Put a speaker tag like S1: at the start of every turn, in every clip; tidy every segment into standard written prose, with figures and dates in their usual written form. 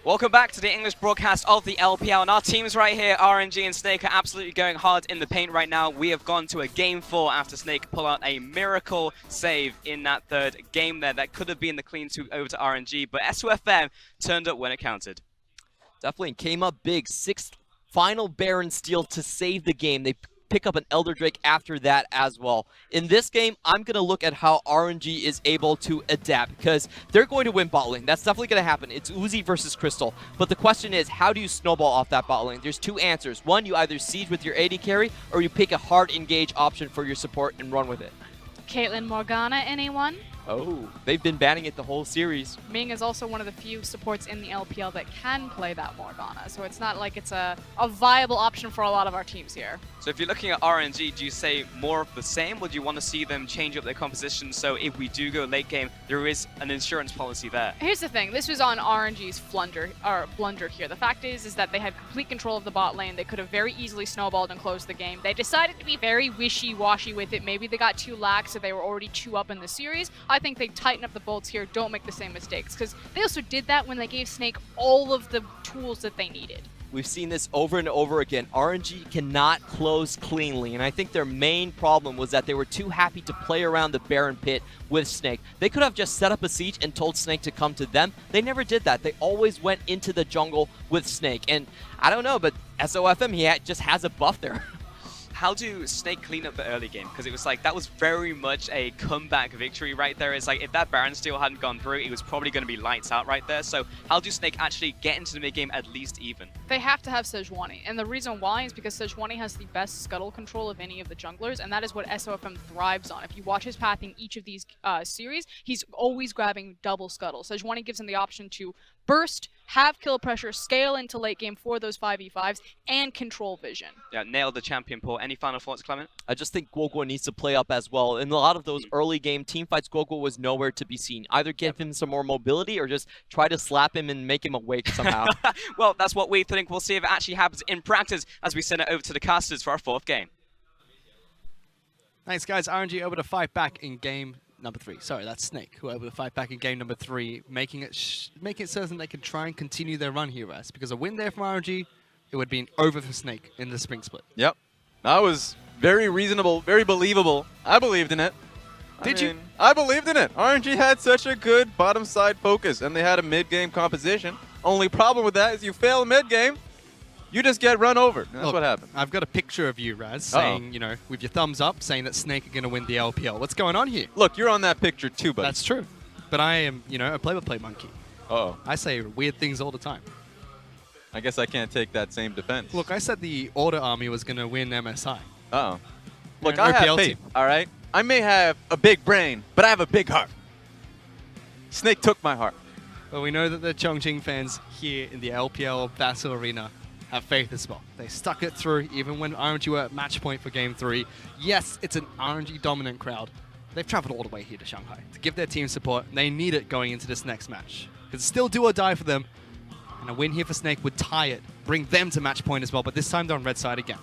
S1: Welcome back to the English broadcast of the LPL, and our teams right here, RNG and Snake, are absolutely going hard in the paint right now. We have gone to a Game 4 after Snake pull out a miracle save in that third game there. That could have been the clean sweep over to RNG, but S2FM turned up when it counted.
S2: Definitely came up big. Sixth final Baron steal to save the game. They pick up an Elder Drake after that as well. In this game, I'm going to look at how RNG is able to adapt because they're going to win bot lane. That's definitely going to happen. It's Uzi versus Crystal. But the question is, how do you snowball off that bot lane? There's two answers. One, you either siege with your AD carry or you pick a hard engage option for your support and run with it.
S3: Caitlyn Morgana, anyone?
S2: Oh, they've been banning it the whole series.
S3: Ming is also one of the few supports in the LPL that can play that Morgana, so it's not like it's a viable option for a lot of our teams here.
S1: So if you're looking at RNG, do you say more of the same, or do you want to see them change up their composition so if we do go late game, there is an insurance policy there?
S3: Here's the thing, this was on RNG's blunder here. The fact is that they had complete control of the bot lane. They could have very easily snowballed and closed the game. They decided to be very wishy-washy with it. Maybe they got too lax, so they were already too up in the series. I think they tighten up the bolts here, don't make the same mistakes, because they also did that when they gave Snake all of the tools that they needed.
S2: We've seen this over and over again. RNG cannot close cleanly, and I think their main problem was that they were too happy to play around the Baron pit with Snake. They could have just set up a siege and told Snake to come to them. They never did that. They always went into the jungle with Snake, and I don't know, but SOFM, just has a buff there.
S1: How do Snake clean up the early game? Because it was like, that was very much a comeback victory right there. It's like, if that Baron steal hadn't gone through, it was probably going to be lights out right there. So how do Snake actually get into the mid game at least even?
S3: They have to have Sejuani, and the reason why is because Sejuani has the best scuttle control of any of the junglers, and that is what SOFM thrives on. If you watch his path in each of these series, he's always grabbing double scuttle. Sejuani gives him the option to burst, have kill pressure, scale into late game for those 5v5s, and control vision.
S1: Yeah, nailed the champion pull. Any final thoughts, Clement?
S2: I just think Guogua needs to play up as well. In a lot of those early game teamfights, Guogua was nowhere to be seen. Either give him some more mobility or just try to slap him and make him awake somehow.
S1: Well, that's what we think. We'll see if it actually happens in practice as we send it over to the casters for our fourth game.
S4: Thanks, guys. RNG able to fight back in game number 3. Sorry, that's Snake, who are able to fight back in game number 3, making it certain they can try and continue their run here, Raz. Because a win there from RNG, it would be over for Snake in the spring split.
S5: Yep. That was very reasonable, very believable. I believed in it.
S4: Did you?
S5: I believed in it. RNG had such a good bottom side focus, and they had a mid-game composition. Only problem with that is you fail mid-game, you just get run over. That's what happened.
S4: I've got a picture of you, Raz, saying, you know, with your thumbs up, saying that Snake are going to win the LPL. What's going on here?
S5: Look, you're on that picture too, buddy.
S4: That's true. But I am, you know, a play-by-play monkey.
S5: Uh-oh.
S4: I say weird things all the time.
S5: I guess I can't take that same defense.
S4: Look, I said the Order Army was going to win MSI.
S5: Uh-oh. Look,
S4: You're an
S5: I have
S4: OPL
S5: faith,
S4: team.
S5: all right? I may have a big brain, but I have a big heart. Snake took my heart.
S4: But we know that the Chongqing fans here in the LPL Battle Arena have faith as well. They stuck it through even when RNG were at match point for game 3. Yes, it's an RNG dominant crowd. They've traveled all the way here to Shanghai to give their team support. They need it going into this next match. It's still do or die for them. And a win here for Snake would tie it, bring them to match point as well, but this time they're on red side again.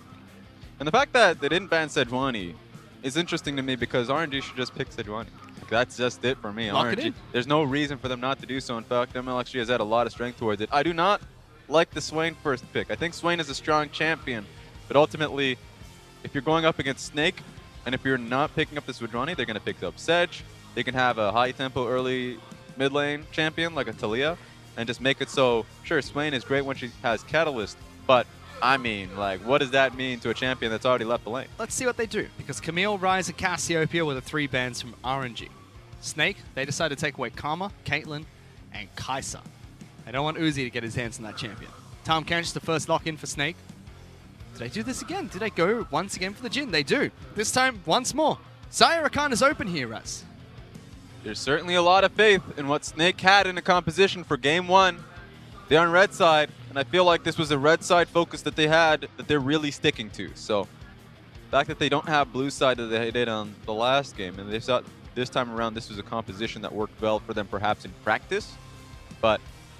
S5: And the fact that they didn't ban Sejuani is interesting to me because RNG should just pick Sejuani. Like, that's just it for me.
S4: Lock it in.
S5: There's no reason for them not to do so. In fact, MLXG has had a lot of strength towards it. I do not like the Swain first pick. I think Swain is a strong champion, but ultimately, if you're going up against Snake, and if you're not picking up the Sejuani, they're going to pick up Sedge. They can have a high-tempo early mid lane champion like a Talia, and just make it so, sure, Swain is great when she has Catalyst, but I mean, like, what does that mean to a champion that's already left the lane?
S4: Let's see what they do, because Camille, Ryze, and Cassiopeia were the 3 bans from RNG. Snake, they decided to take away Karma, Caitlyn, and Kai'Sa. They don't want Uzi to get his hands on that champion. Tom Kench, the first lock-in for Snake. Did they do this again? Did they go once again for the Jhin? They do. This time, once more. Saya Rakan is open here, Raz.
S5: There's certainly a lot of faith in what Snake had in the composition for game 1. They're on red side, and I feel like this was a red side focus that they had that they're really sticking to. So the fact that they don't have blue side that they did on the last game, and they thought this time around this was a composition that worked well for them perhaps in practice, but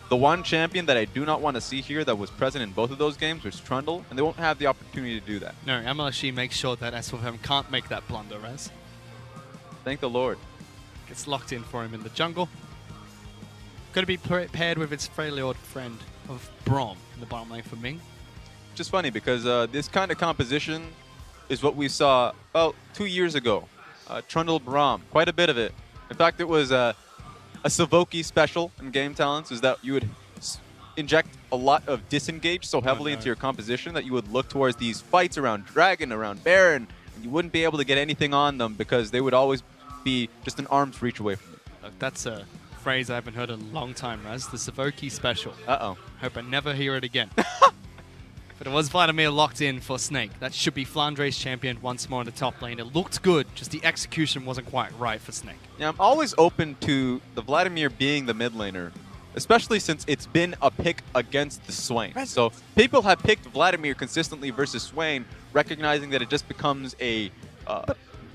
S5: the one champion that I do not want to see here that was present in both of those games was Trundle, and they won't have the opportunity to do that.
S4: No, MLSG makes sure that SFM can't make that blunder, Raz.
S5: Thank the Lord.
S4: Gets locked in for him in the jungle. Going to be paired with its fairly odd friend of Braum in the bottom lane for Ming.
S5: Which is funny because this kind of composition is what we saw about 2 years ago. Trundle Braum, quite a bit of it. In fact, it was a Savoki special in Game Talents, is that you would inject a lot of disengage so heavily into your composition that you would look towards these fights around Dragon, around Baron, and you wouldn't be able to get anything on them because they would always be just an arm's reach away from you.
S4: That's a phrase I haven't heard in a long time, Raz. The Savoki special.
S5: Uh-oh.
S4: Hope I never hear it again. But it was Vladimir locked in for Snake. That should be Flandre's champion once more in the top lane. It looked good, just the execution wasn't quite right for Snake.
S5: Yeah, I'm always open to the Vladimir being the mid laner, especially since it's been a pick against the Swain. So people have picked Vladimir consistently versus Swain, recognizing that it just becomes a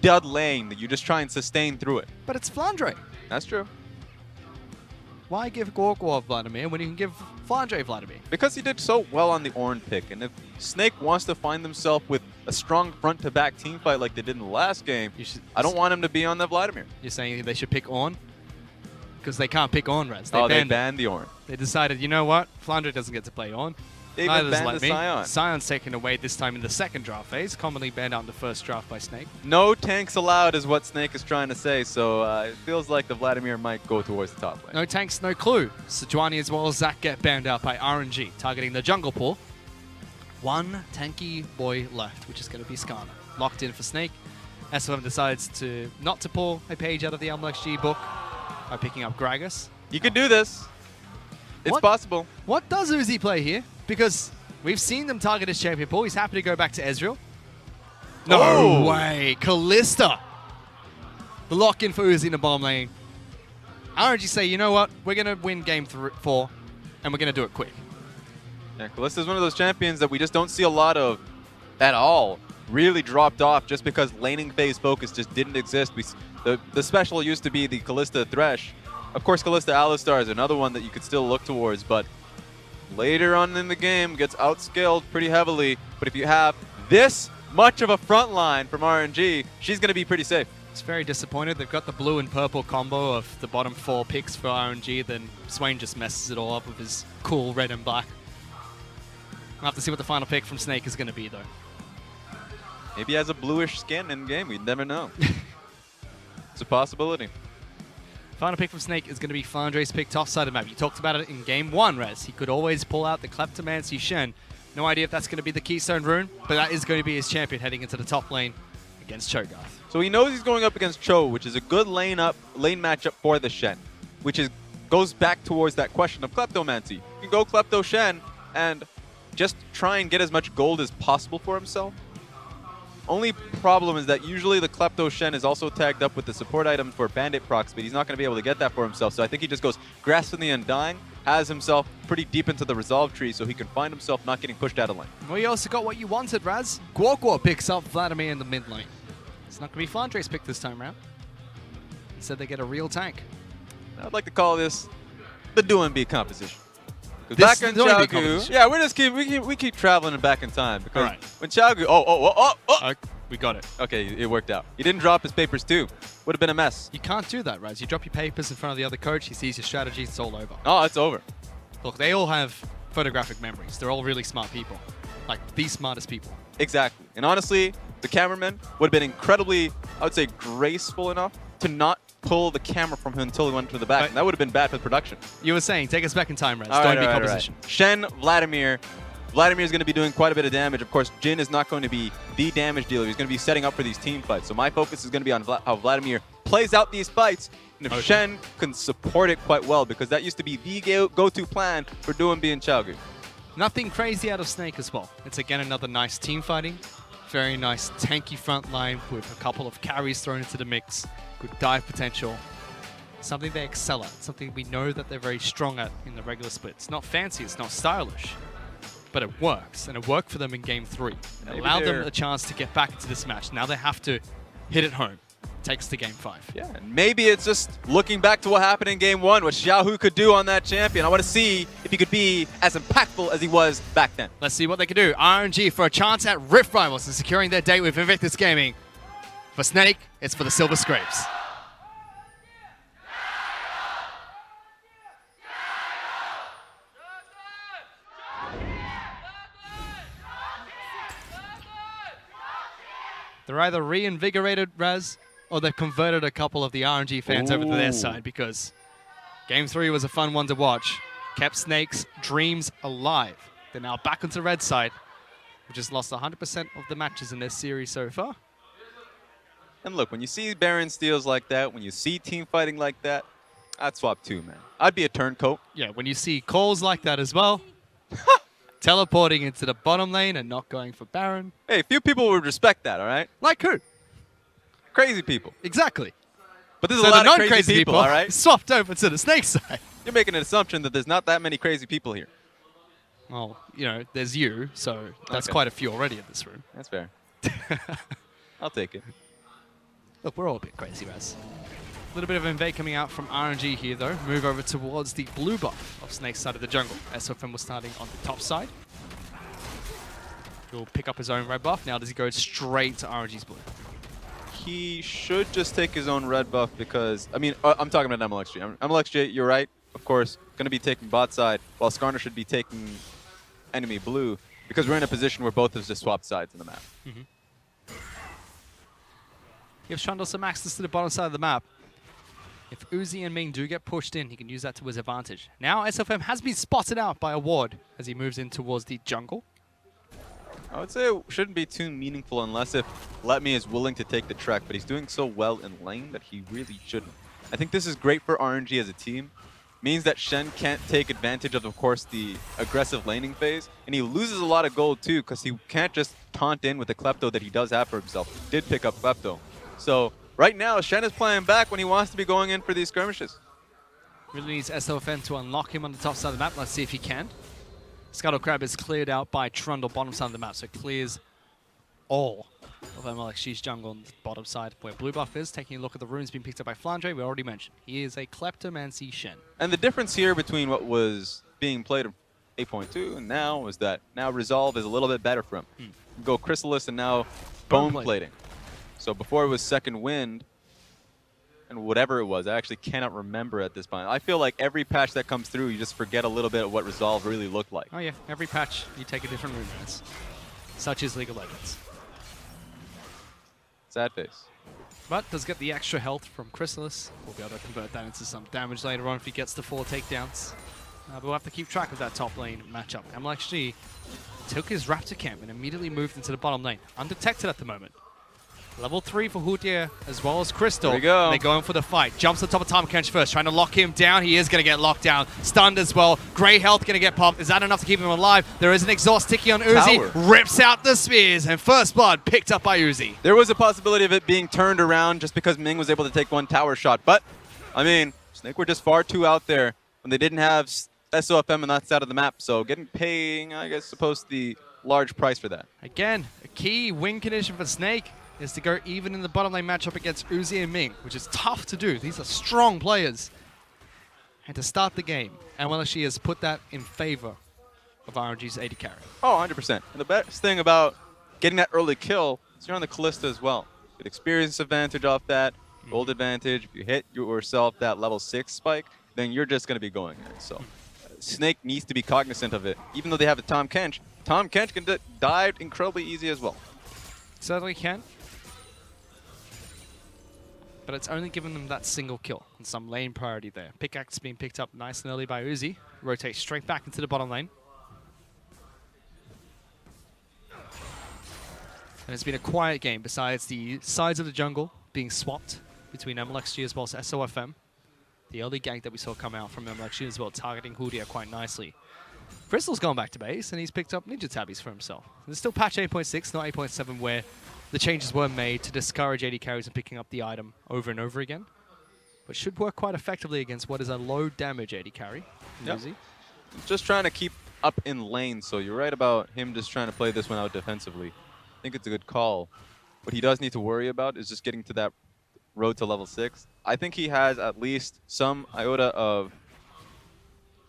S5: dud lane that you just try and sustain through it.
S4: But it's Flandre.
S5: That's true.
S4: Why give Gorgor Vladimir when you can give Flandre Vladimir?
S5: Because he did so well on the Ornn pick, and if Snake wants to find himself with a strong front-to-back team fight like they did in the last game, I don't want him to be on the Vladimir.
S4: You're saying they should pick Ornn? Because they can't pick Ornn, Raz.
S5: They banned the Ornn.
S4: They decided, you know what? Flandre doesn't get to play Ornn.
S5: They even banned the Scion.
S4: Scion's taken away this time in the second draft phase, commonly banned out in the first draft by Snake.
S5: No tanks allowed is what Snake is trying to say, so it feels like the Vladimir might go towards the top lane.
S4: No tanks, no clue. Sejuani as well as Zac get banned out by RNG, targeting the jungle pool. One tanky boy left, which is going to be Skarner. Locked in for Snake. SFM decides not to pull a page out of the LMXG book by picking up Gragas.
S5: You can do this. It's possible.
S4: What does Uzi play here? Because we've seen them target his champion pool. He's happy to go back to Ezreal. No way. Kalista. The lock-in for Uzi in the bottom lane. RNG say, you know what? We're going to win game 4, and we're going to do it quick.
S5: Yeah, Kalista is one of those champions that we just don't see a lot of at all. Really dropped off just because laning phase focus just didn't exist. The special used to be the Kalista Thresh. Of course, Kalista Alistar is another one that you could still look towards, but later on in the game gets outscaled pretty heavily. But if you have this much of a front line from RNG, she's going to be pretty safe.
S4: It's very disappointed. They've got the blue and purple combo of the bottom 4 picks for RNG, then Swain just messes it all up with his cool red and black. We'll have to see what the final pick from Snake is going to be, though.
S5: Maybe he has a bluish skin in game. We'd never know. It's a possibility.
S4: Final pick from Snake is going to be Flandre's pick top side of the map. You talked about it in game 1, Rez. He could always pull out the Kleptomancy Shen. No idea if that's going to be the Keystone Rune, but that is going to be his champion heading into the top lane against Cho'Gath.
S5: So he knows he's going up against Cho, which is a good lane matchup for the Shen, which goes back towards that question of Kleptomancy. You can go Klepto Shen and just try and get as much gold as possible for himself. Only problem is that usually the Klepto Shen is also tagged up with the support item for Bandit procs, but he's not going to be able to get that for himself. So I think he just goes Grasp the Undying, has himself pretty deep into the Resolve tree so he can find himself not getting pushed out of lane.
S4: Well, you also got what you wanted, Raz. Gorgor picks up Vladimir in the mid lane. It's not going to be Flandre's pick this time around. Instead, they get a real tank.
S5: I'd like to call this the Do-and-Be composition. Back in Xiaogu, yeah, we keep traveling back in time because when Xiaogu,
S4: we got it.
S5: Okay, it worked out. He didn't drop his papers too. Would have been a mess.
S4: You can't do that, Raz. You drop your papers in front of the other coach, he sees your strategy, it's all over.
S5: Oh, it's over.
S4: Look, they all have photographic memories. They're all really smart people, like the smartest people.
S5: Exactly. And honestly, the cameraman would have been incredibly, I would say, graceful enough to not pull the camera from him until he went to the back. And that would have been bad for the production.
S4: You were saying, take us back in time, Rez.
S5: Don't be composition. Shen, Vladimir. Vladimir is going to be doing quite a bit of damage. Of course, Jhin is not going to be the damage dealer. He's going to be setting up for these team fights. So my focus is going to be on how Vladimir plays out these fights. And if Shen can support it quite well, because that used to be the go-to plan for Do-and-Be and Xiaogu.
S4: Nothing crazy out of Snake as well. It's again another nice team fighting. Very nice tanky front line with a couple of carries thrown into the mix. Good dive potential. Something they excel at. Something we know that they're very strong at in the regular split. It's not fancy, it's not stylish, but it works. And it worked for them in game 3. It allowed them a chance to get back into this match. Now they have to hit it home. Takes to game 5.
S5: Yeah, and maybe it's just looking back to what happened in game 1, what Xiaohu could do on that champion. I want to see if he could be as impactful as he was back then.
S4: Let's see what they can do. RNG for a chance at Rift Rivals and securing their date with Invictus Gaming. For Snake, it's for the Silver Scrapes. They're either reinvigorated Raz, or they've converted a couple of the RNG fans over to their side, because Game 3 was a fun one to watch. Kept Snake's dreams alive. They're now back onto the red side, which has lost 100% of the matches in this series so far.
S5: And look, when you see Baron steals like that, when you see team fighting like that, I'd swap too, man. I'd be a turncoat.
S4: Yeah, when you see calls like that as well, teleporting into the bottom lane and not going for Baron.
S5: Hey, few people would respect that, all right?
S4: Like who?
S5: Crazy people.
S4: Exactly.
S5: But there's
S4: So
S5: a
S4: the
S5: lot of
S4: non-crazy
S5: crazy people, all right?
S4: swapped over to the Snake side.
S5: You're making an assumption that there's not that many crazy people here.
S4: Well, you know, there's you, so that's
S5: Okay.
S4: quite a few already in this room.
S5: That's fair. I'll take it.
S4: Look, we're all a bit crazy, Raz. A little bit of invade coming out from RNG here, though. Move over towards the blue buff of Snake's side of the jungle. SOFM was starting on the top side. He'll pick up his own red buff. Now does he go straight to RNG's blue?
S5: He should just take his own red buff because, I mean, I'm talking about MLXG. MLXG, you're right, of course, going to be taking bot side, while Skarner should be taking enemy blue, because we're in a position where both have just swapped sides in the map.
S4: Gives Trundle some access to the bottom side of the map. If Uzi and Ming do get pushed in, he can use that to his advantage. Now SFM has been spotted out by a ward as he moves in towards the jungle.
S5: I would say it shouldn't be too meaningful unless if Let Me is willing to take the trek, but he's doing so well in lane that he really shouldn't. I think this is great for RNG as a team. Means that Shen can't take advantage of course, the aggressive laning phase, and he loses a lot of gold too, because he can't just taunt in with the Klepto that he does have for himself. He did pick up Klepto. So right now, Shen is playing back when he wants to be going in for these skirmishes.
S4: Really needs SOFM to unlock him on the top side of the map. Let's see if he can. Scuttle Crab is cleared out by Trundle, bottom side of the map, so it clears all of MLXG's jungle on the bottom side where blue buff is. Taking a look at the runes being picked up by Flandre, we already mentioned. He is a Kleptomancy Shen.
S5: And the difference here between what was being played in 8.2 and now is that now Resolve is a little bit better for him. Go Chrysalis and now Bone Plating. So before it was Second Wind, and whatever it was, I actually cannot remember at this point. I feel like every patch that comes through, you just forget a little bit of what Resolve really looked like.
S4: Oh yeah, every patch you take a different rune base. Such is League of Legends.
S5: Sad face.
S4: But does get the extra health from Chrysalis. We'll be able to convert that into some damage later on if he gets the 4 takedowns. But we'll have to keep track of that top lane matchup. MLXG took his Raptor camp and immediately moved into the bottom lane. Undetected at the moment. Level 3 for Houtier as well as Crystal.
S5: There we go.
S4: They're going for the fight. Jumps on top of Tom Kench first, trying to lock him down. He is going to get locked down. Stunned as well. Grey health going to get popped. Is that enough to keep him alive? There is an exhaust sticky on Uzi.
S5: Tower.
S4: Rips out the spears. And first blood picked up by Uzi.
S5: There was a possibility of it being turned around just because Ming was able to take one tower shot. But, I mean, Snake were just far too out there when they didn't have SOFM on that side of the map. So paying, I guess, supposed the large price for that.
S4: Again, a key win condition for Snake is to go even in the bottom lane matchup against Uzi and Ming, which is tough to do. These are strong players. And to start the game, MLSG has put that in favor of RNG's AD carry.
S5: Oh, 100%. And the best thing about getting that early kill is you're on the Callista as well. Good experience advantage off that, gold advantage. If you hit yourself that level 6 spike, then you're just going to be going in. So Snake needs to be cognizant of it. Even though they have a Tom Kench can die incredibly easy as well.
S4: Certainly can. But it's only given them that single kill and some lane priority there. Pickaxe being picked up nice and early by Uzi. Rotates straight back into the bottom lane. And it's been a quiet game besides the sides of the jungle being swapped between MLXG as well as SOFM. The early gank that we saw come out from MLXG as well, targeting Houtier quite nicely. Crystal's gone back to base and he's picked up Ninja Tabbies for himself. There's still patch 8.6, not 8.7, where the changes were made to discourage AD carries and picking up the item over and over again. But should work quite effectively against what is a low damage AD carry.
S5: Yep.
S4: Uzi.
S5: Just trying to keep up in lane, so you're right about him just trying to play this one out defensively. I think it's a good call. What he does need to worry about is just getting to that road to level 6. I think he has at least some iota of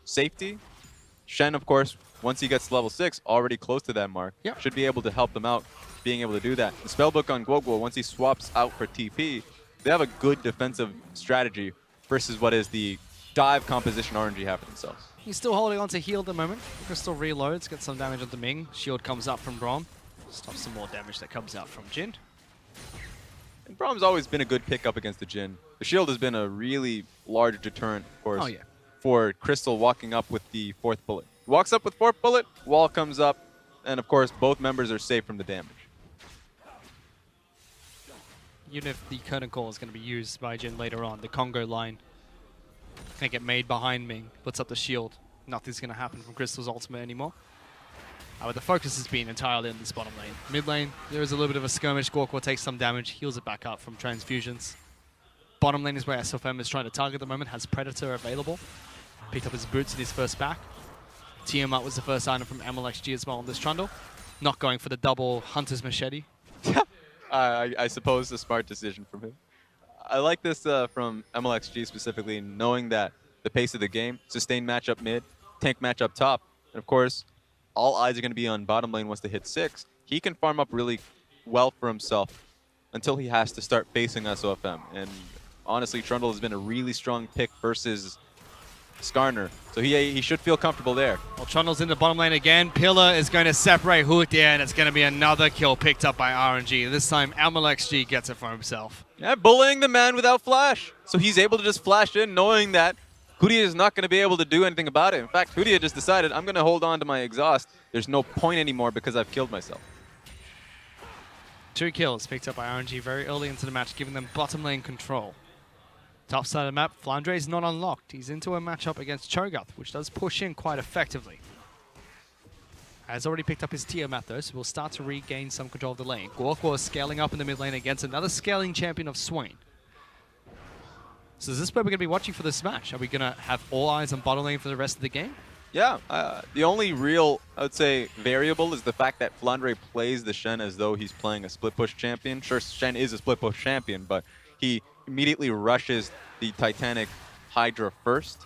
S5: safety. Shen, of course, once he gets to level 6, already close to that mark,
S4: Yep.
S5: should be able to help them out being able to do that. The spellbook on Guoguo, once he swaps out for TP, they have a good defensive strategy versus what is the dive composition RNG have for themselves.
S4: He's still holding on to heal at the moment. Crystal reloads, gets some damage onto Ming. Shield comes up from Braum. Stops some more damage that comes out from Jin.
S5: And Brahm's always been a good pickup against the Jhin. The shield has been a really large deterrent, of course,
S4: Oh, yeah.
S5: for Crystal walking up with the 4th bullet. Walks up with 4th bullet, wall comes up, and of course both members are safe from the damage.
S4: Even if the curtain call is going to be used by Jhin later on, the Congo line can get made behind Ming, puts up the shield. Nothing's going to happen from Crystal's ultimate anymore. But the focus has been entirely in this bottom lane. Mid lane, there is a little bit of a skirmish. Gorkor takes some damage, heals it back up from transfusions. Bottom lane is where SFM is trying to target at the moment, has Predator available. Picked up his boots in his first back. Tiamat was the first item from MLXG as well on this Trundle. Not going for the double Hunter's Machete.
S5: I suppose a smart decision from him. I like this from MLXG specifically, knowing that the pace of the game, sustained matchup mid, tank matchup top, and of course, all eyes are going to be on bottom lane once they hit 6. He can farm up really well for himself until he has to start facing SOFM. And honestly, Trundle has been a really strong pick versus Skarner, so he should feel comfortable there.
S4: Well, Trundle's in the bottom lane again. Pillar is going to separate Hutia, and it's going to be another kill picked up by RNG. This time, MLXG gets it for himself.
S5: Yeah, bullying the man without flash. So he's able to just flash in, knowing that Hutia is not going to be able to do anything about it. In fact, Hutia just decided, I'm going to hold on to my exhaust. There's no point anymore because I've killed myself.
S4: 2 kills picked up by RNG very early into the match, giving them bottom lane control. Top side of the map, Flandre is not unlocked. He's into a matchup against Cho'Gath, which does push in quite effectively. Has already picked up his Tiamat though, so we'll start to regain some control of the lane. Gorkor is scaling up in the mid lane against another scaling champion of Swain. So is this where we're going to be watching for this match? Are we going to have all eyes on bottom lane for the rest of the game?
S5: Yeah, the only real, I would say, variable is the fact that Flandre plays the Shen as though he's playing a split push champion. Sure, Shen is a split push champion, but he immediately rushes the Titanic Hydra first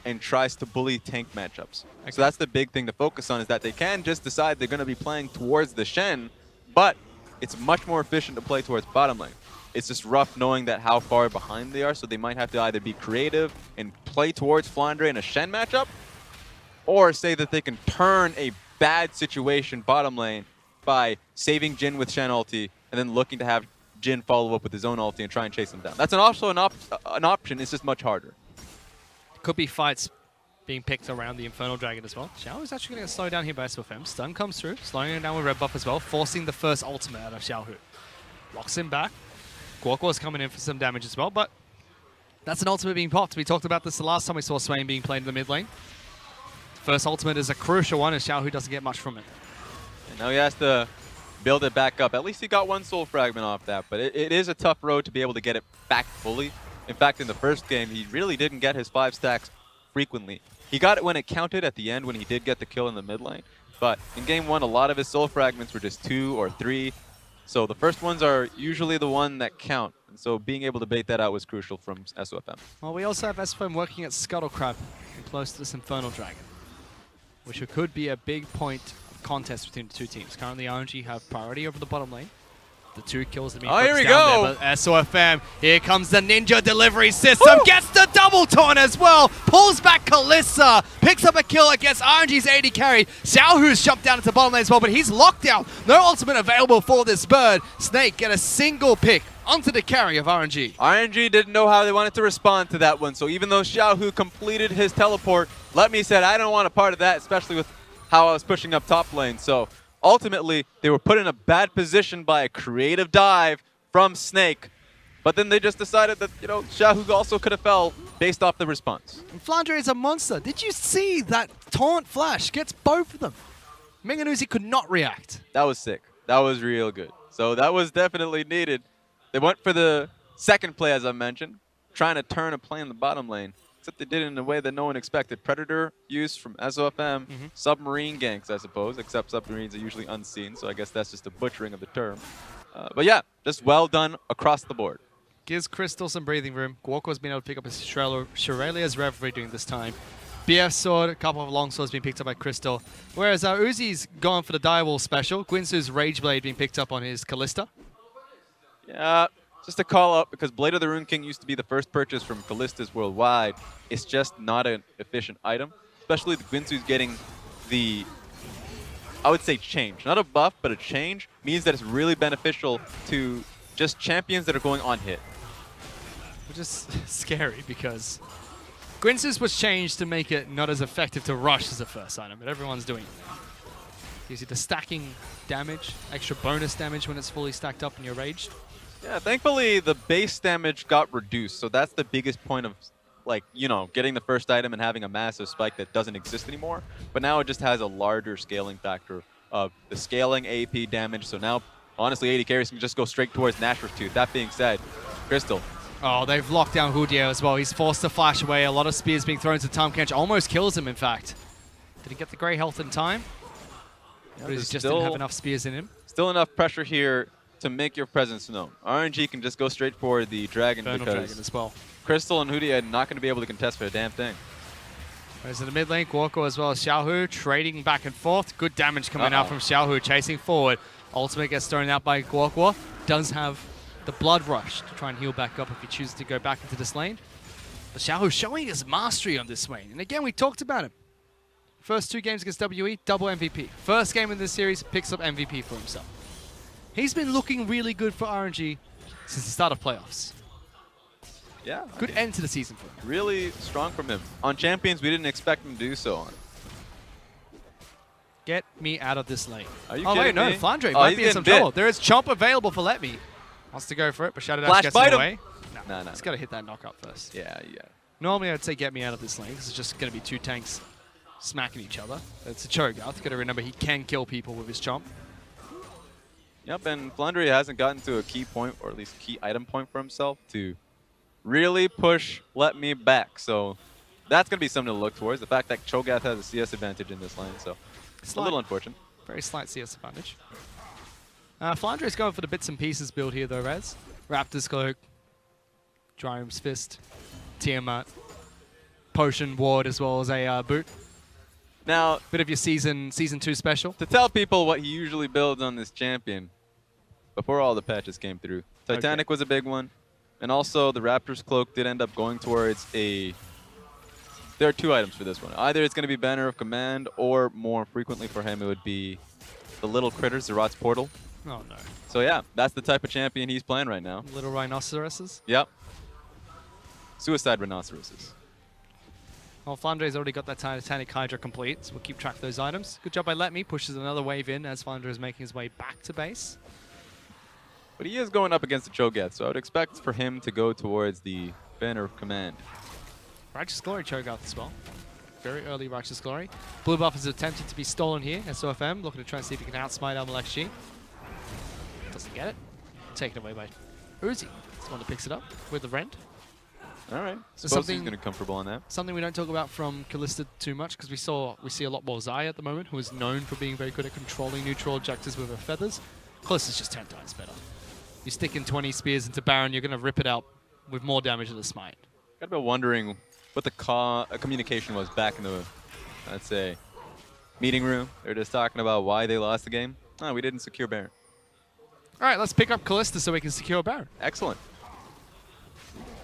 S5: and tries to bully tank matchups. Okay. So that's the big thing to focus on, is that they can just decide they're going to be playing towards the Shen, but it's much more efficient to play towards bottom lane. It's just rough knowing that how far behind they are, so they might have to either be creative and play towards Flandre in a Shen matchup, or say that they can turn a bad situation bottom lane by saving Jhin with Shen ulti and then looking to have Jhin follow up with his own ulti and try and chase him down. That's also an option, it's just much harder.
S4: Could be fights being picked around the Infernal Dragon as well. Xiao is actually going to get slowed down here by SFM. Stun comes through, slowing him down with red buff as well, forcing the first ultimate out of Xiaohu. Locks him back. Gorkor's coming in for some damage as well, but that's an ultimate being popped. We talked about this the last time we saw Swain being played in the mid lane. First ultimate is a crucial one, and Xiaohu doesn't get much from it.
S5: And now he has to build it back up. At least he got 1 soul fragment off that, but it is a tough road to be able to get it back fully. In fact, in the first game, he really didn't get his 5 stacks frequently. He got it when it counted at the end when he did get the kill in the mid lane, but in game 1, a lot of his soul fragments were just 2 or 3. So the first ones are usually the one that count. And so being able to bait that out was crucial from SOFM.
S4: Well, we also have SFM working at Scuttle Crab and close to this Infernal Dragon, which could be a big point of contest between the two teams. Currently, RNG have priority over the bottom lane. The 2 kills have been
S5: here we
S4: down
S5: go.
S4: There, but SOFM, here comes the ninja delivery system, gets the double taunt as well, pulls back Kalista, picks up a kill against RNG's AD carry. Xiaohu's jumped down into bottom lane as well, but he's locked out. No ultimate available for this bird. Snake get a single pick onto the carry of RNG.
S5: RNG didn't know how they wanted to respond to that one, so even though Xiaohu completed his teleport, Let Me said, I don't want a part of that, especially with how I was pushing up top lane. So ultimately, they were put in a bad position by a creative dive from Snake. But then they just decided that, you know, Xiaohu also could have fell based off the response.
S4: And Flandre is a monster. Did you see that taunt flash? Gets both of them. Minganuzi could not react.
S5: That was sick. That was real good. So that was definitely needed. They went for the second play, as I mentioned, trying to turn a play in the bottom lane. Except they did it in a way that no one expected. Predator use from SOFM, submarine ganks, I suppose, except submarines are usually unseen, so I guess that's just a butchering of the term. But yeah, just well done across the board.
S4: Gives Crystal some breathing room. Gorkor's been able to pick up his Shirelia's Reverie during this time. BF Sword, a couple of long swords being picked up by Crystal. Whereas Uzi's gone for the Direwall special. Gwinsu's Rage Blade being picked up on his Kalista.
S5: Yeah, just a call out, because Blade of the Rune King used to be the first purchase from Kalistas worldwide. It's just not an efficient item, especially the Gwinsu's getting the, I would say, change. Not a buff, but a change means that it's really beneficial to just champions that are going on hit.
S4: Which is scary because Gwynce's was changed to make it not as effective to rush as the first item, but everyone's doing it now. Gives you the stacking damage, extra bonus damage when it's fully stacked up and you're raged.
S5: Yeah, thankfully the base damage got reduced, so that's the biggest point of, like, you know, getting the first item and having a massive spike that doesn't exist anymore. But now it just has a larger scaling factor of the scaling AP damage. So now, honestly, AD carries can just go straight towards Nashor's Tooth. That being said, Crystal.
S4: Oh, they've locked down Houdier as well. He's forced to flash away. A lot of spears being thrown to Tahm Kench. Almost kills him, in fact. Did he get the grey health in time?
S5: Yeah,
S4: But he just didn't have enough spears in him.
S5: Still enough pressure here to make your presence known. RNG can just go straight for the dragon
S4: Infernal
S5: because
S4: Dragon as well.
S5: Crystal and Houdier are not going to be able to contest for a damn thing.
S4: Whereas in the mid lane, Guoko as well as Xiaohu trading back and forth. Good damage coming out from Xiaohu, chasing forward. Ultimate gets thrown out by Guoko. Does have the blood rush to try and heal back up if he chooses to go back into this lane. But Xiaohu showing his mastery on this lane. And again, we talked about him. First 2 games against WE, double MVP. First game in this series, picks up MVP for himself. He's been looking really good for RNG since the start of playoffs.
S5: Yeah.
S4: Good end to the season for him.
S5: Really strong from him. On Champions, we didn't expect him to do so on.
S4: Get me out of this lane.
S5: Are you
S4: oh, wait,
S5: kidding
S4: no.
S5: me?
S4: Flandre
S5: Oh,
S4: might
S5: he's
S4: be in some
S5: getting
S4: trouble.
S5: bit.
S4: There is Chomp available for Let Me. Wants to go for it, but Shadow Dash
S5: Flash
S4: gets
S5: bite
S4: in the
S5: him.
S4: way.
S5: No.
S4: He's got to hit that knockup first.
S5: Yeah.
S4: Normally, I'd say get me out of this lane because it's just going to be 2 tanks smacking each other. It's a Cho'Gath. Got to remember he can kill people with his Chomp.
S5: Yep, and Flandre hasn't gotten to a key point, or at least key item point for himself to really push Let Me back. So that's going to be something to look towards. The fact that Cho'Gath has a CS advantage in this lane, so it's a little unfortunate.
S4: Very slight CS advantage. Flandre's going for the bits and pieces build here, though, Raz. Raptor's Cloak, Dryum's Fist, Tiamat, Potion, Ward, as well as a boot.
S5: Now,
S4: Bit of your season 2 special.
S5: to tell people what he usually builds on this champion, before all the patches came through, Titanic was a big one, and also the Raptor's Cloak did end up going towards a... There are 2 items for this one. Either it's going to be Banner of Command, or more frequently for him, it would be the little critters, Zerat's Portal.
S4: Oh, no.
S5: So yeah, that's the type of champion he's playing right now.
S4: Little rhinoceroses.
S5: Yep. Suicide Rhinoceroses.
S4: Well, Flandre's already got that Titanic Hydra complete, so we'll keep track of those items. Good job by Let Me. Pushes another wave in as Flandre is making his way back to base.
S5: But he is going up against the Cho'Gath, so I would expect for him to go towards the Banner of Command.
S4: Righteous Glory Cho'Gath as well. Very early Righteous Glory. Blue buff is attempted to be stolen here. SOFM looking to try and see if he can outsmite XG. Doesn't get it. Taken away by Uzi. He's the one that picks it up with the Rend.
S5: All right.
S4: So
S5: Suppose he's
S4: something-
S5: going to be comfortable on that.
S4: Something we don't talk about from Kalista too much because we see a lot more Zaya at the moment, who is known for being very good at controlling neutral objectives with her feathers. Kalista's just 10 times better. You stick in 20 spears into Baron, you're going to rip it out with more damage than the smite.
S5: Got about wondering what the communication was back in the, let's say, meeting room. They're just talking about why they lost the game. Oh, we didn't secure Baron.
S4: All right, let's pick up Kalista so we can secure Baron.
S5: Excellent.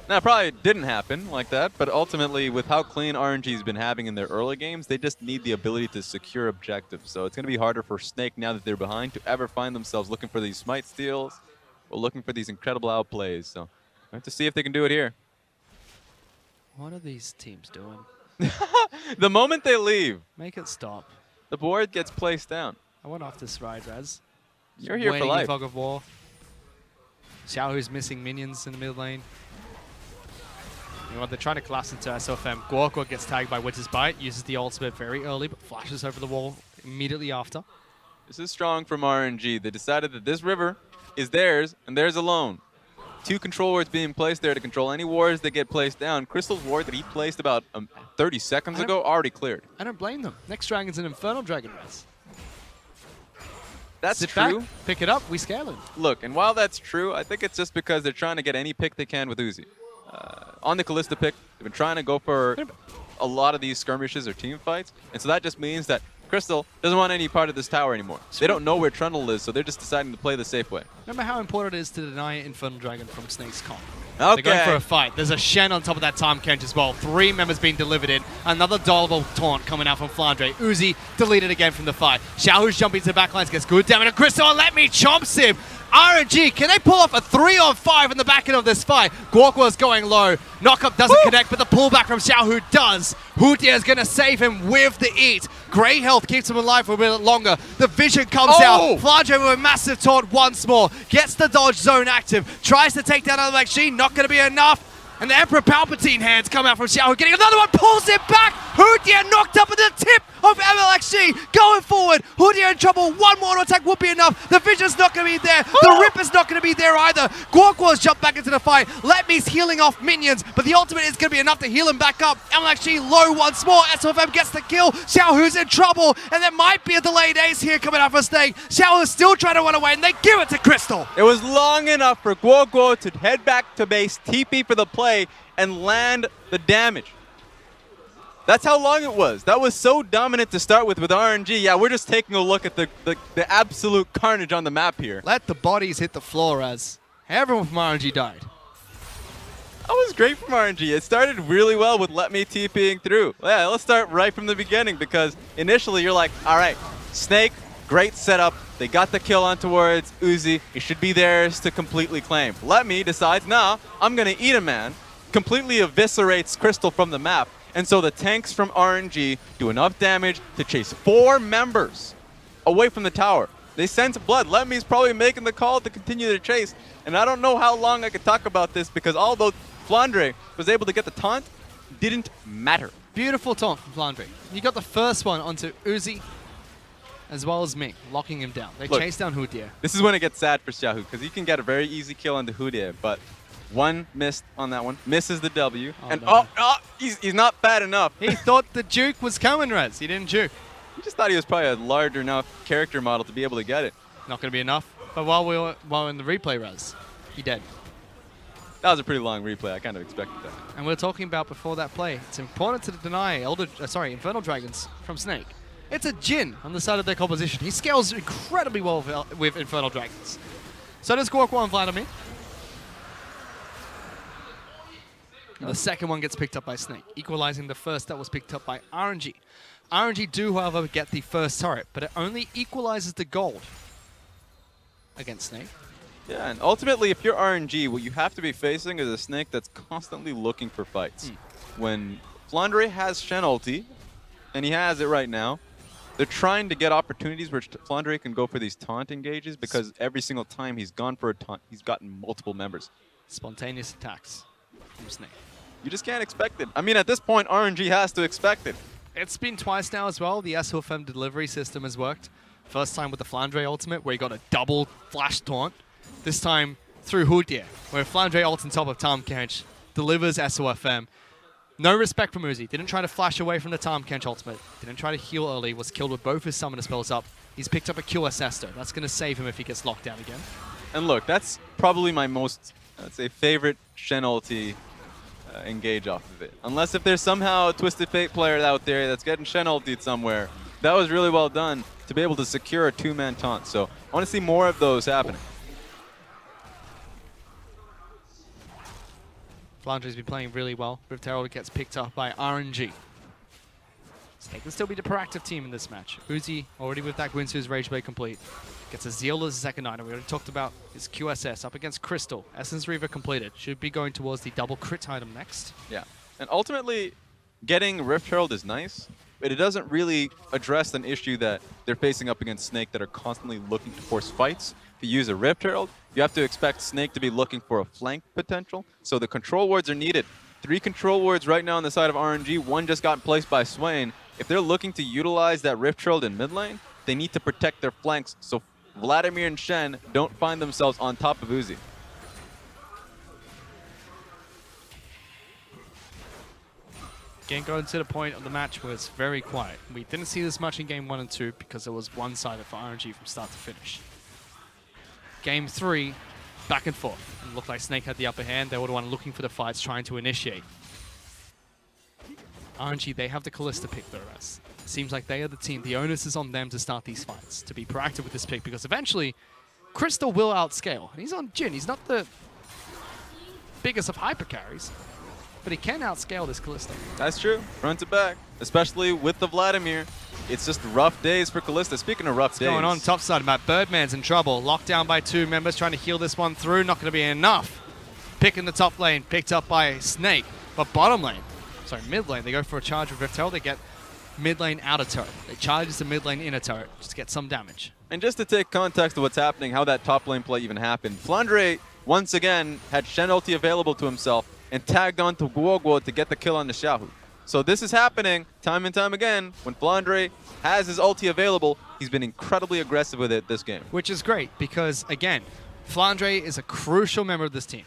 S5: Now, it probably didn't happen like that, but ultimately, with how clean RNG's been having in their early games, they just need the ability to secure objectives. So it's going to be harder for Snake, now that they're behind, to ever find themselves looking for these smite steals or looking for these incredible outplays. So we have to see if they can do it here.
S4: What are these teams doing?
S5: The moment they leave,
S4: Make it stop.
S5: the board gets placed down.
S4: I went off this ride, Raz.
S5: You're here for
S4: Waning in
S5: life.
S4: Fog of War. Xiaohu's missing minions in the mid lane. You know what, they're trying to collapse into SOFM. Guoko gets tagged by Winter's Bite, uses the ultimate very early, but flashes over the wall immediately after.
S5: This is strong from RNG. They decided that this river is theirs and theirs alone. 2 control wards being placed there to control any wards that get placed down. Crystal's ward that he placed about 30 seconds ago already cleared.
S4: I don't blame them. Next dragon's an Infernal Dragon, Raz.
S5: That's
S4: Sit
S5: true.
S4: back, pick it up, we scale him.
S5: Look, and while that's true, I think it's just because they're trying to get any pick they can with Uzi. On the Kalista pick, they've been trying to go for a lot of these skirmishes or team fights, and so that just means that Crystal doesn't want any part of this tower anymore. They don't know where Trundle is, so they're just deciding to play the safe way.
S4: Remember how important it is to deny Infernal Dragon from Snake's comp.
S5: Okay.
S4: They're going for a fight. There's a Shen on top of that Tahm Kench as well. 3 members being delivered in. Another Dolable taunt coming out from Flandre. Uzi deleted again from the fight. Xiaohu's jumping to the backlines, gets good damage. And Crystal, let me chomps him. RNG, can they pull off a 3-on-5 in the back end of this fight? Guokwa's going low. Knockup doesn't connect, but the pullback from Xiaohu does. Hutia is going to save him with the eat. Grey health keeps him alive for a bit longer. The vision comes out. FLICKR with a massive taunt once more. Gets the dodge zone active. Tries to take down LXG. Not going to be enough. And the Emperor Palpatine hands come out from Xiaohu, getting another one, pulls it back! Hutia knocked up at the tip of MLXG, going forward. Hutia in trouble, one more attack would be enough. The vision's not going to be there, the Ripper's not going to be there either. Guokwa's jumped back into the fight. Letme's healing off minions, but the ultimate is going to be enough to heal him back up. MLXG low once more, SOFM gets the kill. Xiaohu's in trouble, and there might be a delayed ace here coming out for Snake. Xiaohu's still trying to run away, and they give it to Crystal.
S5: It was long enough for Guokwa to head back to base, TP for the play, and land the damage. That's how long it was. That was so dominant to start with RNG. Yeah, we're just taking a look at the absolute carnage on the map here.
S4: Let the bodies hit the floor as everyone from RNG died.
S5: That was great from RNG. It started really well with Let Me TPing through. Yeah, let's start right from the beginning because initially you're like, all right, Snake, great setup. They got the kill on towards Uzi. It should be theirs to completely claim. Let Me decides, nah, I'm going to eat a man. Completely eviscerates Crystal from the map. And so the tanks from RNG do enough damage to chase 4 members away from the tower. They sense blood. Lemmy's probably making the call to continue their chase. And I don't know how long I could talk about this because although Flandre was able to get the taunt, didn't matter.
S4: Beautiful taunt from Flandre. You got the first one onto Uzi as well as Ming, locking him down. They chase down Hutia.
S5: This is when it gets sad for Xiaohu because he can get a very easy kill onto Hutia, but one missed on that one. Misses the W. He's not fat enough.
S4: He thought the juke was coming, Rez. He didn't juke.
S5: He just thought he was probably a large enough character model to be able to get it.
S4: Not going to be enough. But while in the replay, Rez, he dead.
S5: That was a pretty long replay. I kind of expected that.
S4: And we were talking about before that play. It's important to deny Infernal Dragons from Snake. It's a Jin on the side of their composition. He scales incredibly well with Infernal Dragons. So does Guokwa and Vladimir. And the second one gets picked up by Snake, equalizing the first that was picked up by RNG. RNG do, however, get the first turret, but it only equalizes the gold against Snake.
S5: Yeah, and ultimately, if you're RNG, what you have to be facing is a Snake that's constantly looking for fights. When Flandre has Shen ulti, and he has it right now, they're trying to get opportunities where Flandre can go for these taunt engages because every single time he's gone for a taunt, he's gotten multiple members.
S4: Spontaneous attacks from Snake.
S5: You just can't expect it. I mean, at this point, RNG has to expect it.
S4: It's been twice now as well. The SOFM delivery system has worked. First time with the Flandre ultimate, where he got a double flash taunt. This time through Hutia, where Flandre ult on top of Tahm Kench delivers SOFM. No respect from Uzi. Didn't try to flash away from the Tahm Kench ultimate. Didn't try to heal early. Was killed with both his summoner spells up. He's picked up a QSS though. That's going to save him if he gets locked down again.
S5: And look, that's probably my most, I'd say, favorite Shen ulti engage off of it. Unless if there's somehow a Twisted Fate player out there that's getting Shen ultied somewhere. That was really well done to be able to secure a 2-man taunt. So I want to see more of those happening.
S4: Flandre's been playing really well. Rift Herald gets picked up by RNG. Snake can still be the proactive team in this match. Uzi already with that Guinsoo's Rage Blade complete. Gets a Zeal as a second item. We already talked about his QSS up against Crystal. Essence Reaver completed. Should be going towards the double crit item next.
S5: Yeah. And ultimately, getting Rift Herald is nice, but it doesn't really address an issue that they're facing up against Snake that are constantly looking to force fights. If you use a Rift Herald, you have to expect Snake to be looking for a flank potential. So the control wards are needed. 3 control wards right now on the side of RNG. 1 just got placed by Swain. If they're looking to utilize that Rift Herald in mid lane, they need to protect their flanks so Vladimir and Shen don't find themselves on top of Uzi.
S4: Again, going to the point of the match where it's very quiet. We didn't see this much in game 1 and 2 because it was one-sided for RNG from start to finish. Game 3, back and forth. It looked like Snake had the upper hand. They were the one looking for the fights, trying to initiate. RNG, they have the Kalista pick though, Raz. Seems like they are the team. The onus is on them to start these fights, to be proactive with this pick, because eventually, Crystal will outscale. And he's on Jin. He's not the biggest of hyper carries, but he can outscale this Kalista.
S5: That's true. Front to back, especially with the Vladimir. it's just rough days for Kalista. Speaking of rough days.
S4: Going on top side, Matt. Birdman's in trouble. Locked down by 2 members, trying to heal this one through. Not going to be enough. Picking the top lane, picked up by Snake. But bottom lane, sorry, mid lane, they go for a charge with Rift Herald. They get mid lane outer turret. They charge the mid lane inner turret just to get some damage.
S5: And just to take context of what's happening, how that top lane play even happened, FLICKR once again had Shen ulti available to himself and tagged on to Guoguo to get the kill on the Xiaohu. So this is happening time and time again. When FLICKR has his ulti available, he's been incredibly aggressive with it this game.
S4: Which is great because, again, FLICKR is a crucial member of this team.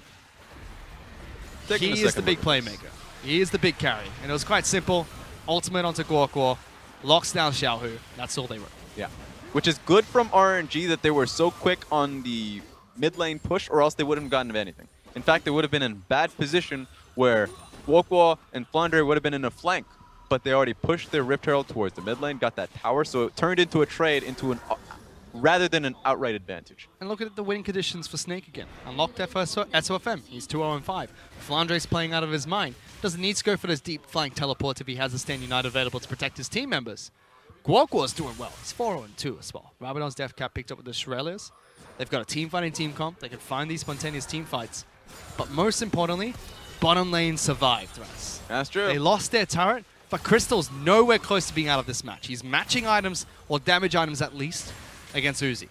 S4: He is the big playmaker. He is the big carry. And it was quite simple. Ultimate onto Guoguo, locks down Xiaohu. That's all they were.
S5: Yeah. Which is good from RNG that they were so quick on the mid lane push, or else they wouldn't have gotten anything. In fact, they would have been in bad position where Guoguo and FLICKR would have been in a flank, but they already pushed their Rift Herald towards the mid lane, got that tower, so it turned into a trade into an rather than an outright advantage.
S4: And look at the winning conditions for Snake again. Unlocked their first SOFM. He's 2-0-5. FLICKR's playing out of his mind. Doesn't need to go for this deep flank teleport if he has a Stand United available to protect his team members. Guoguo's doing well. He's 4-2 as well. Rabadon's Death Cap picked up with the Shurelias. They've got a team fighting team comp. They can find these spontaneous team fights. But most importantly, bottom lane survived, Raz.
S5: That's true.
S4: They lost their turret, but Crystal's nowhere close to being out of this match. He's matching items, or damage items at least, against Uzi.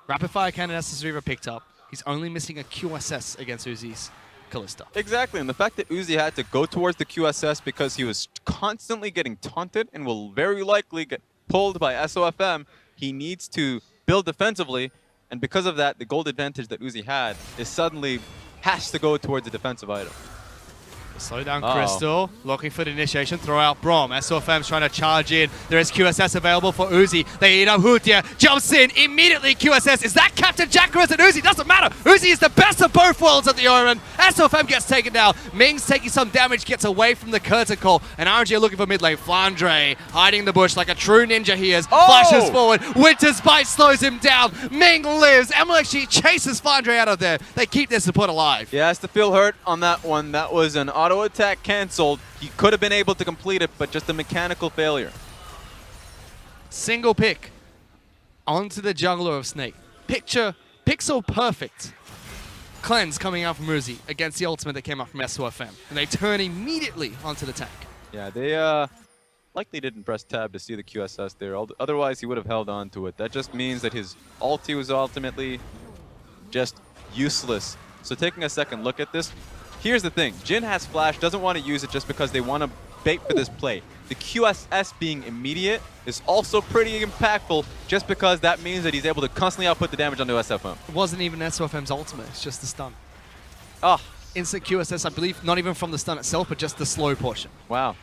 S4: Rapid Fire Cannon Estes picked up. He's only missing a QSS against Uzi's Kalista.
S5: Exactly, and the fact that Uzi had to go towards the QSS because he was constantly getting taunted and will very likely get pulled by SOFM, he needs to build defensively, and because of that, the gold advantage that Uzi had is suddenly has to go towards a defensive item.
S4: Slow down Crystal, looking for the initiation, throw out Brom. SOFM's trying to charge in. There is QSS available for Uzi. They eat up Hutia, jumps in, immediately QSS. Is that Captain Jack or is it Uzi? Doesn't matter. Uzi is the best of both worlds at the Omen. SOFM gets taken down. Ming's taking some damage, gets away from the curtain call. And RNG are looking for mid lane. FLICKR hiding in the bush like a true ninja he is. Flashes forward. Winter's Bite slows him down. Ming lives. MLXG chases FLICKR out of there. They keep their support alive.
S5: He has to feel hurt on that one. That was an auto attack canceled. He could have been able to complete it, but just a mechanical failure.
S4: Single pick onto the jungler of Snake. Pixel perfect cleanse coming out from Uzi against the ultimate that came out from SOFM. And they turn immediately onto the tank.
S5: Yeah, they likely didn't press tab to see the QSS there. Otherwise, he would have held on to it. That just means that his ulti was ultimately just useless. So taking a second look at this, here's the thing. Jhin has flash, doesn't want to use it just because they want to bait for this play. The QSS being immediate is also pretty impactful just because that means that he's able to constantly output the damage onto SFM.
S4: It wasn't even SOFM's ultimate, it's just the stun.
S5: Oh,
S4: Instant QSS, I believe, not even from the stun itself, but just the slow portion.
S5: wow.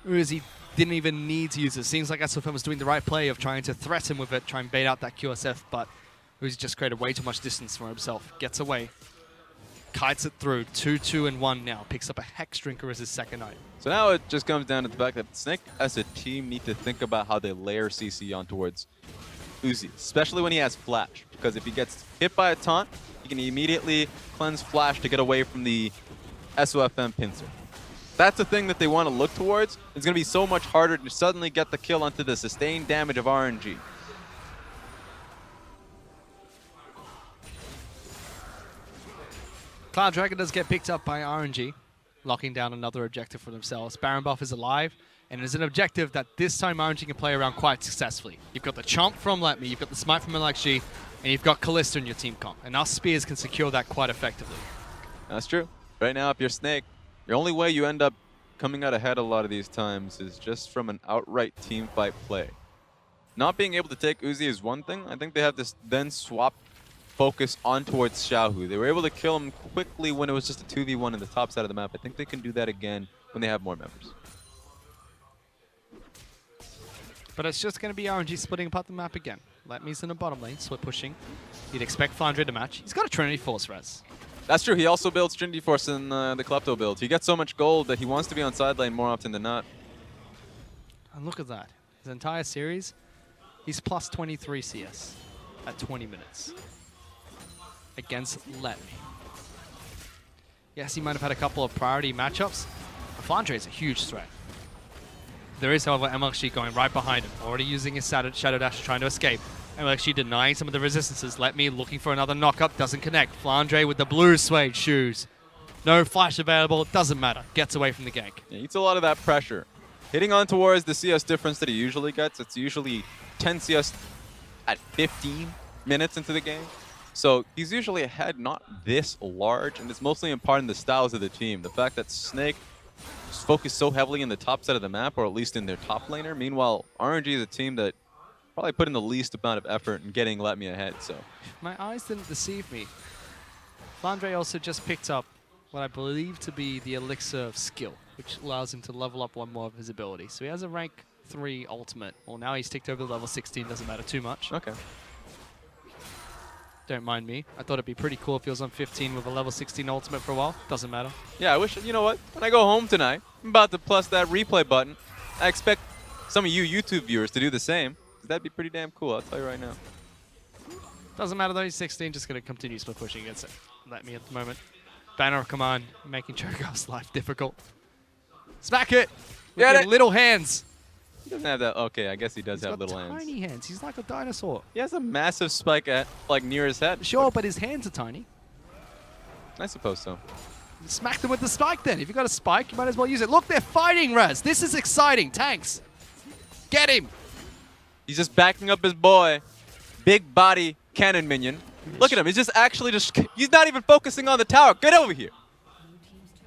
S4: Uzi didn't even need to use it. Seems like SOFM was doing the right play of trying to threaten with it, try and bait out that QSF, but Uzi just created way too much distance for himself. Gets away. Kites it through. 2-2-1 now. Picks up a Hex Drinker as his second item.
S5: So now it just comes down to the fact that Snake as a team need to think about how they layer CC on towards Uzi, especially when he has flash. Because if he gets hit by a taunt, he can immediately cleanse flash to get away from the SOFM pincer. That's the thing that they want to look towards. It's going to be so much harder to suddenly get the kill onto the sustained damage of RNG.
S4: Cloud Dragon does get picked up by RNG, locking down another objective for themselves. Baron buff is alive, and it is an objective that this time RNG can play around quite successfully. You've got the Chomp from Let Me, you've got the Smite from MLXG, and you've got Kalista in your team comp. And our Spears can secure that quite effectively.
S5: That's true. Right now, if you're Snake, the only way you end up coming out ahead a lot of these times is just from an outright team fight play. Not being able to take Uzi is one thing. I think they have this then swap focus on towards Xiaohu. They were able to kill him quickly when it was just a 2v1 in the top side of the map. I think they can do that again when they have more members.
S4: But it's just going to be RNG splitting apart the map again. Let Me's in the bottom lane, split pushing. You'd expect FLICKR to match. He's got a Trinity Force res.
S5: That's true. He also builds Trinity Force in the Klepto build. He gets so much gold that he wants to be on side lane more often than not.
S4: And look at that. His entire series, he's plus 23 CS at 20 minutes. Against Let Me. Yes, he might have had a couple of priority matchups, but FLICKR is a huge threat. There is, however, MLG going right behind him, already using his Shadow Dash trying to escape. MLG denying some of the resistances. Let me looking for another knock-up, doesn't connect. Flandre with the blue suede shoes. No flash available, doesn't matter. Gets away from the gank.
S5: Yeah, he eats a lot of that pressure. Hitting on towards the CS difference that he usually gets, it's usually 10 CS at 15 minutes into the game. So he's usually ahead, not this large, and it's mostly in part in the styles of the team. The fact that Snake is focused so heavily in the top side of the map, or at least in their top laner. Meanwhile, RNG is a team that probably put in the least amount of effort in getting Let Me ahead. So
S4: My eyes didn't deceive me. Flandre also just picked up what I believe to be the Elixir of Skill, which allows him to level up one more of his ability. So he has a rank 3 ultimate. Well, now he's ticked over to level 16, doesn't matter too much.
S5: okay.
S4: Don't mind me. I thought it'd be pretty cool if he was on 15 with a level 16 ultimate for a while. Doesn't matter.
S5: Yeah, I wish, you know what? When I go home tonight, I'm about to plus that replay button. I expect some of you YouTube viewers to do the same. 'Cause that'd be pretty damn cool, I'll tell you right now.
S4: Doesn't matter though, he's 16, just going to continue split pushing against it. Let me at the moment. Banner of Command, making Cho'Gath's life difficult. Smack it! With
S5: Get
S4: your
S5: it!
S4: little hands!
S5: He doesn't have that. Okay, I guess he does
S4: He's
S5: have
S4: got
S5: little hands.
S4: tiny hands. He's like a dinosaur.
S5: He has a massive spike at, like, near his head.
S4: Sure, but his hands are tiny.
S5: I suppose so.
S4: Smack them with the spike then. If you've got a spike, you might as well use it. Look, they're fighting, Raz. This is exciting. Tanks. Get him.
S5: He's just backing up his boy. Big body cannon minion. Look at him. He's just actually just... He's not even focusing on the tower. Get over here.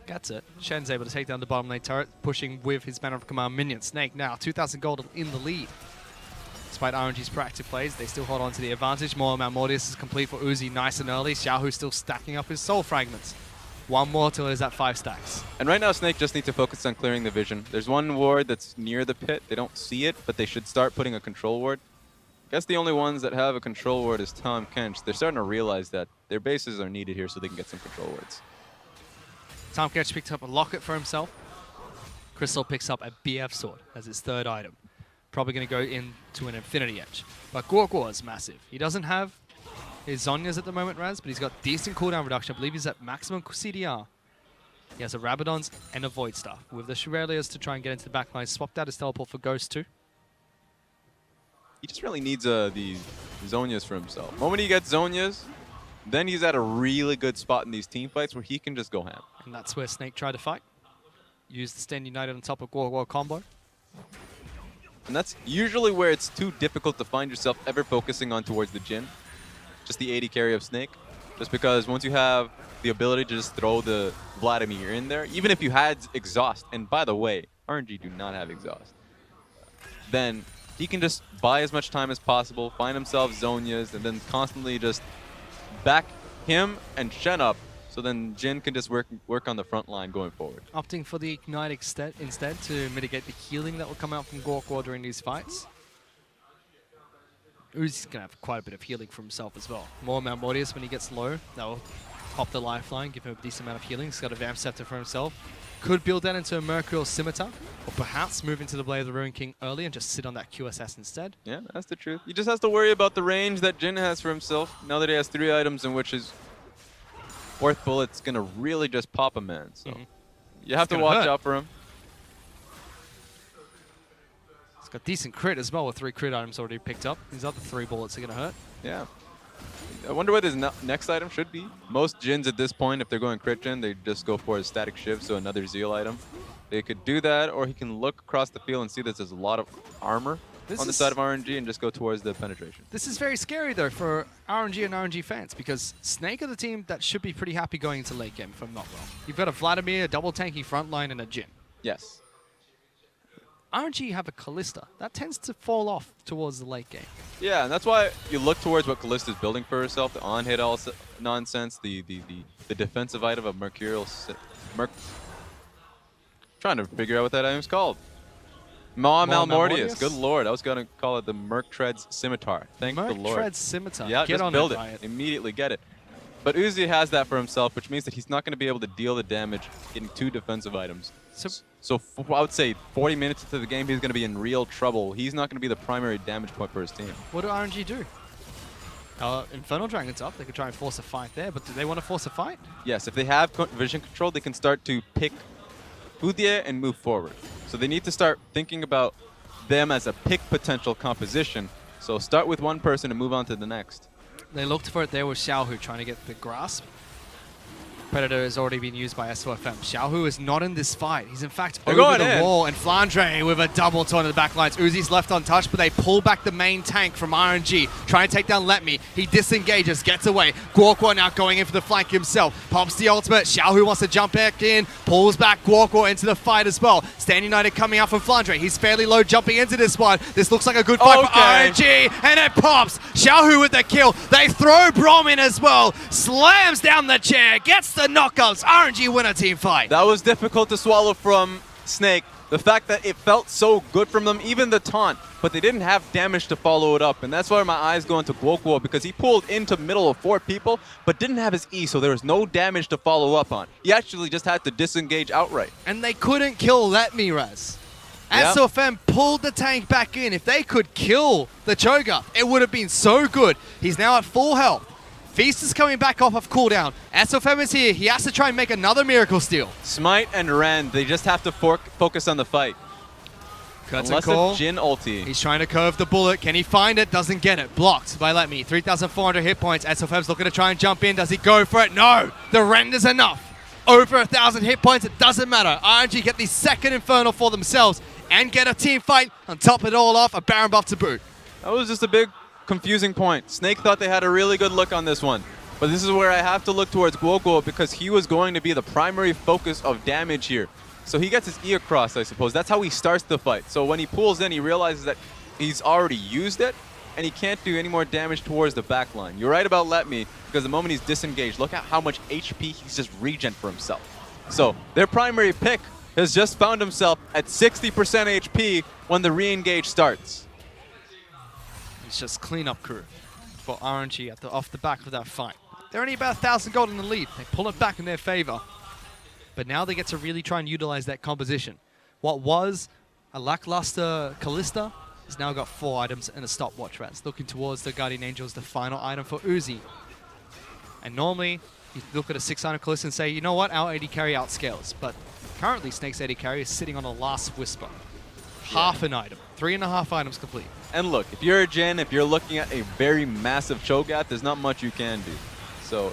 S4: That's it. Shen's able to take down the bottom lane turret, pushing with his Banner of Command minion. Snake now 2,000 gold in the lead. Despite RNG's proactive plays, they still hold on to the advantage. More amount Mortius is complete for Uzi nice and early. Xiaohu still stacking up his soul fragments. One more till he's at 5 stacks.
S5: And right now, Snake just needs to focus on clearing the vision. There's one ward that's near the pit. They don't see it, but they should start putting a control ward. I guess the only ones that have a control ward is Tom Kench. They're starting to realize that their bases are needed here so they can get some control wards.
S4: Tom Ketch picked up a locket for himself. Crystal picks up a BF sword as his 3rd item. Probably going to go into an Infinity Edge. But Gorgor is massive. He doesn't have his Zhonya's at the moment, Raz, but he's got decent cooldown reduction. I believe he's at maximum CDR. He has a Rabadon's and a Void Staff. With the Shurelias to try and get into the backline, swapped out his teleport for Ghost too.
S5: He just really needs the Zhonya's for himself. The moment he gets Zhonya's, then he's at a really good spot in these team fights where he can just go ham.
S4: And that's where Snake tried to fight. Use the Stand United on top of Gorgor combo.
S5: And that's usually where it's too difficult to find yourself ever focusing on towards the Jhin. Just the AD carry of Snake. Just because once you have the ability to just throw the Vladimir in there, even if you had exhaust, and by the way, RNG do not have exhaust, then he can just buy as much time as possible, find himself Zhonya's, and then constantly just back him and Shen up, so then Jhin can just work on the front line going forward.
S4: Opting for the Ignite instead to mitigate the healing that will come out from Gorgor during these fights. Uzi's going to have quite a bit of healing for himself as well. More Mount Mortius when he gets low. That will pop the lifeline, give him a decent amount of healing. He's got a Vamp Scepter for himself. Could build that into a Mercurial Scimitar, or perhaps move into the Blade of the Ruin King early and just sit on that QSS instead.
S5: Yeah, that's the truth. He just has to worry about the range that Jhin has for himself. Now that he has 3 items in which his 4th bullet's going to really just pop a man. So you have to watch out for him.
S4: He's got decent crit as well with 3 crit items already picked up. These other 3 bullets are going to hurt.
S5: Yeah. I wonder what his next item should be. Most Jins at this point, if they're going crit Jhin, they just go for a static shiv, so another Zeal item. They could do that, or he can look across the field and see that there's a lot of armor on the side of RNG and just go towards the penetration.
S4: This is very scary, though, for RNG and RNG fans, because Snake are the team that should be pretty happy going into late game, if I'm not wrong. You've got a Vladimir, a double tanky front line, and a Jhin.
S5: Yes.
S4: RNG have a Callista. That tends to fall off towards the late game.
S5: Yeah, and that's why you look towards what Callista's building for herself, the on-hit nonsense, the defensive item of Mercurial... Trying to figure out what that item's called. Maw Malmortius. Good lord, I was going to call it the Merc Treads Scimitar. Thank the lord.
S4: Merc Treads Scimitar.
S5: Yeah,
S4: Get
S5: just
S4: on
S5: build
S4: it,
S5: it.
S4: Riot.
S5: Immediately get it. But Uzi has that for himself, which means that he's not going to be able to deal the damage in 2 defensive items. So I would say 40 minutes into the game, he's going to be in real trouble. He's not going to be the primary damage point for his team.
S4: What do RNG do? Infernal Dragon's up. They could try and force a fight there, but do they want to force a fight?
S5: Yes, if they have vision control, they can start to pick Fudier and move forward. So they need to start thinking about them as a pick potential composition. So start with one person and move on to the next.
S4: They looked for it there with Xiaohu trying to get the grasp. Predator has already been used by SOFM. Xiaohu is not in this fight. He's in fact over the wall, and Flandre with a double taunt in the back lines. Uzi's left untouched, but they pull back the main tank from RNG. Try and take down Let Me. He disengages, gets away. Guoguo now going in for the flank himself. Pops the ultimate. Xiaohu wants to jump back in, pulls back Guoguo into the fight as well. Stand United coming out from Flandre. He's fairly low jumping into this one. This looks like a good fight for RNG, and it pops. Xiaohu with the kill. They throw Brom in as well. Slams down the chair, gets the knockouts. RNG win a team fight.
S5: That was difficult to swallow from Snake. The fact that it felt so good from them, even the taunt, but they didn't have damage to follow it up. And that's why my eyes go into Guoguo, because he pulled into middle of 4 people, but didn't have his E, so there was no damage to follow up on. He actually just had to disengage outright.
S4: And they couldn't kill Let Me, Raz.
S5: Yep.
S4: SOFM pulled the tank back in. If they could kill the Cho'Gath, it would have been so good. He's now at full health. Feast is coming back off of cooldown. SOFM is here. He has to try and make another Miracle Steal.
S5: Smite and Ren, they just have to focus on the fight.
S4: Curtain call.
S5: Unless Jin ulti.
S4: He's trying to curve the bullet. Can he find it? Doesn't get it. Blocked by Let Me. 3,400 hit points. SOFM's looking to try and jump in. Does he go for it? No. The render's enough. Over 1,000 hit points. It doesn't matter. RNG get the second Infernal for themselves and get a team fight. On top of it all off, a Baron buff to boot.
S5: That was just a big confusing point. Snake thought they had a really good look on this one. But this is where I have to look towards Guoguo, because he was going to be the primary focus of damage here. So he gets his E across, I suppose. That's how he starts the fight. So when he pulls in, he realizes that he's already used it, and he can't do any more damage towards the back line. You're right about Let Me, because the moment he's disengaged, look at how much HP he's just regen for himself. So their primary pick has just found himself at 60% HP when the re-engage starts.
S4: It's just cleanup crew for RNG off the back of that fight. They're only about 1,000 gold in the lead. They pull it back in their favor. But now they get to really try and utilize that composition. What was a lackluster Kalista has now got 4 items and a stopwatch. Rats looking towards the Guardian Angels, the final item for Uzi. And normally, you look at a 6-item Kalista and say, you know what, our AD carry outscales. But currently, Snake's AD carry is sitting on a last Whisper. Half an item. 3.5 items complete.
S5: And look, if you're a Jin, if you're looking at a very massive Cho'Gath, there's not much you can do. So,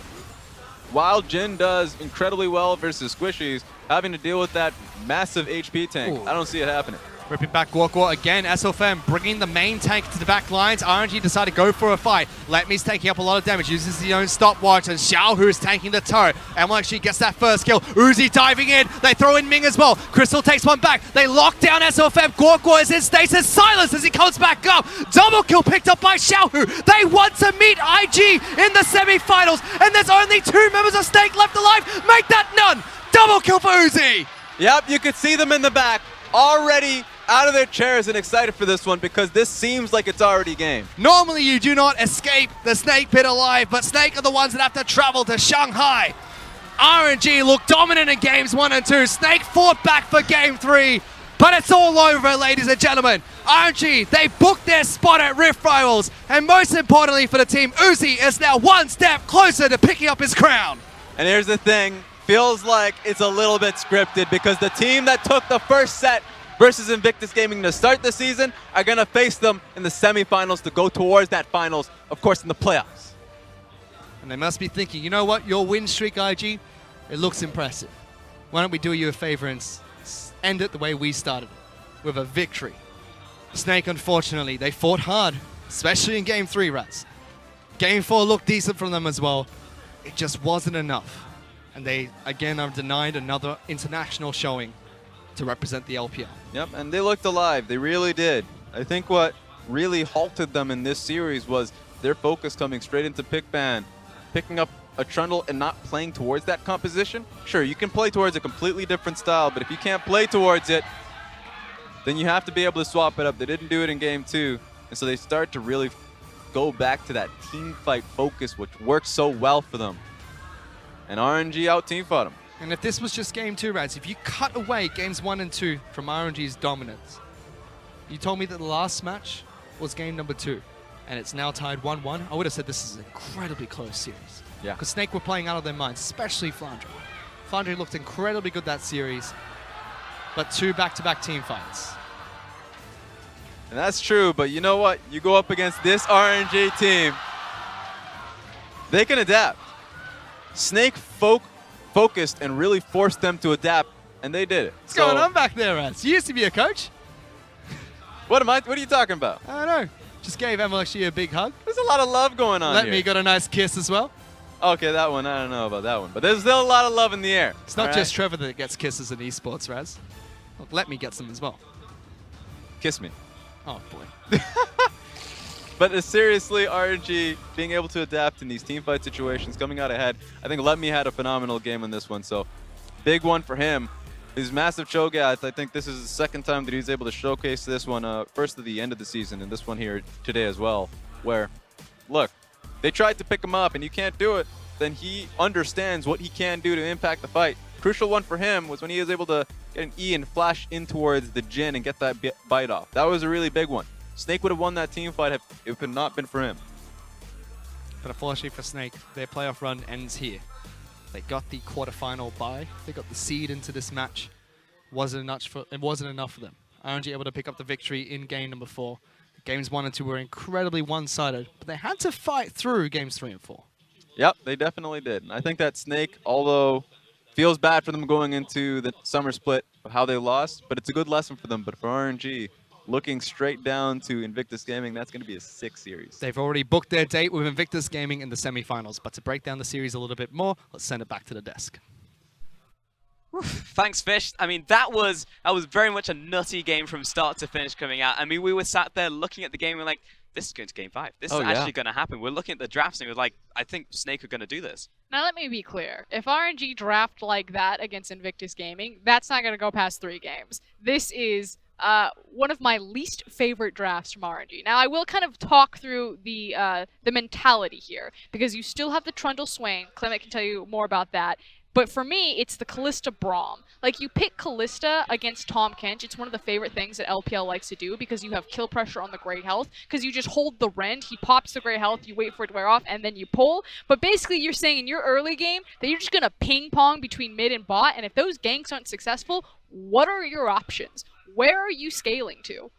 S5: while Jin does incredibly well versus Squishies, having to deal with that massive HP tank, I don't see it happening.
S4: Ripping back Guoguo again. SOFM bringing the main tank to the back lines. RNG decided to go for a fight. Let Me's taking up a lot of damage. Uses his own stopwatch. And Xiaohu is tanking the turret. And actually gets that first kill. Uzi diving in. They throw in Ming as well. Crystal takes one back. They lock down SOFM. Guoguo is in stasis. Silence as he comes back up. Double kill picked up by Xiaohu. They want to meet IG in the semi-finals. And there's only 2 members of Snake left alive. Make that none. Double kill for Uzi.
S5: Yep, you could see them in the back already out of their chairs and excited for this one, because this seems like it's already game.
S4: Normally you do not escape the Snake pit alive, but Snake are the ones that have to travel to Shanghai. RNG look dominant in games 1 and 2. Snake fought back for game 3, but it's all over, ladies and gentlemen. RNG, they booked their spot at Rift Rivals, and most importantly for the team, Uzi is now 1 step closer to picking up his crown.
S5: And here's the thing, feels like it's a little bit scripted, because the team that took the first set versus Invictus Gaming to start the season are going to face them in the semifinals to go towards that finals, of course, in the playoffs.
S4: And they must be thinking, you know what, your win streak, IG, it looks impressive. Why don't we do you a favor and end it the way we started it, with a victory. Snake, unfortunately, they fought hard, especially in Game 3, Rats. Game 4 looked decent from them as well. It just wasn't enough. And they, again, are denied another international showing to represent the LPL.
S5: Yep, and they looked alive. They really did. I think what really halted them in this series was their focus coming straight into pick ban, picking up a Trundle and not playing towards that composition. Sure, you can play towards a completely different style, but if you can't play towards it, then you have to be able to swap it up. They didn't do it in Game 2, and so they start to really go back to that team fight focus, which works so well for them. And RNG out team fought them.
S4: And if this was just Game 2, Rads, if you cut away Games 1 and 2 from RNG's dominance, you told me that the last match was game number 2, and it's now tied 1-1, I would have said this is an incredibly close series.
S5: Yeah.
S4: Because Snake were playing out of their minds, especially Flandre. Flandre looked incredibly good that series. but 2 back-to-back team fights.
S5: And that's true, but you know what? You go up against this RNG team, they can adapt. Snake focused and really forced them to adapt, and they did it.
S4: What's going on back there, Raz? You used to be a coach.
S5: What are you talking about?
S4: I don't know. Just gave MLXG a big hug.
S5: There's a lot of love going on
S4: Let
S5: here.
S4: me got a nice kiss as well.
S5: Okay, that one, I don't know about that one. But there's still a lot of love in the air.
S4: It's not
S5: all
S4: just
S5: right?
S4: Trevor that gets kisses in esports, Raz. Let me get some as well.
S5: Kiss me.
S4: Oh, boy.
S5: But seriously, RNG being able to adapt in these teamfight situations, coming out ahead. I think Let Me had a phenomenal game on this one, so big one for him. His massive Cho'Gath, I think this is the second time that he's able to showcase this one, first at the end of the season, and this one here today as well, where, look, they tried to pick him up and you can't do it, then he understands what he can do to impact the fight. Crucial one for him was when he was able to get an E and flash in towards the Jhin and get that bite off. That was a really big one. Snake would have won that team fight if it had not been for him.
S4: But unfortunately for Snake, their playoff run ends here. They got the quarterfinal bye. They got the seed into this match. It wasn't enough for them. RNG able to pick up the victory in game number 4. Games 1 and 2 were incredibly one-sided, but they had to fight through games 3 and 4.
S5: Yep, they definitely did. And I think that Snake, although feels bad for them going into the summer split of how they lost, but it's a good lesson for them. But for RNG, looking straight down to Invictus Gaming, that's going to be a 6 series.
S4: They've already booked their date with Invictus Gaming in the semifinals. But to break down the series a little bit more, let's send it back to the desk.
S1: Thanks, Fish. I mean, that was very much a nutty game from start to finish coming out. I mean, we were sat there looking at the game and we're like, this is going to game 5. This is actually going to happen. We're looking at the drafts and we're like, I think Snake are going to do this.
S3: Now let me be clear. If RNG draft like that against Invictus Gaming, that's not going to go past 3 games. This is one of my least favorite drafts from RNG. Now I will kind of talk through the mentality here, because you still have the Trundle Swain. Clement can tell you more about that. But for me, it's the Callista Braum. Like, you pick Callista against Tahm Kench. It's one of the favorite things that LPL likes to do, because you have kill pressure on the Great Health, because you just hold the rend, he pops the Great Health, you wait for it to wear off, and then you pull. But basically, you're saying in your early game that you're just going to ping-pong between mid and bot, and if those ganks aren't successful, what are your options? Where are you scaling to?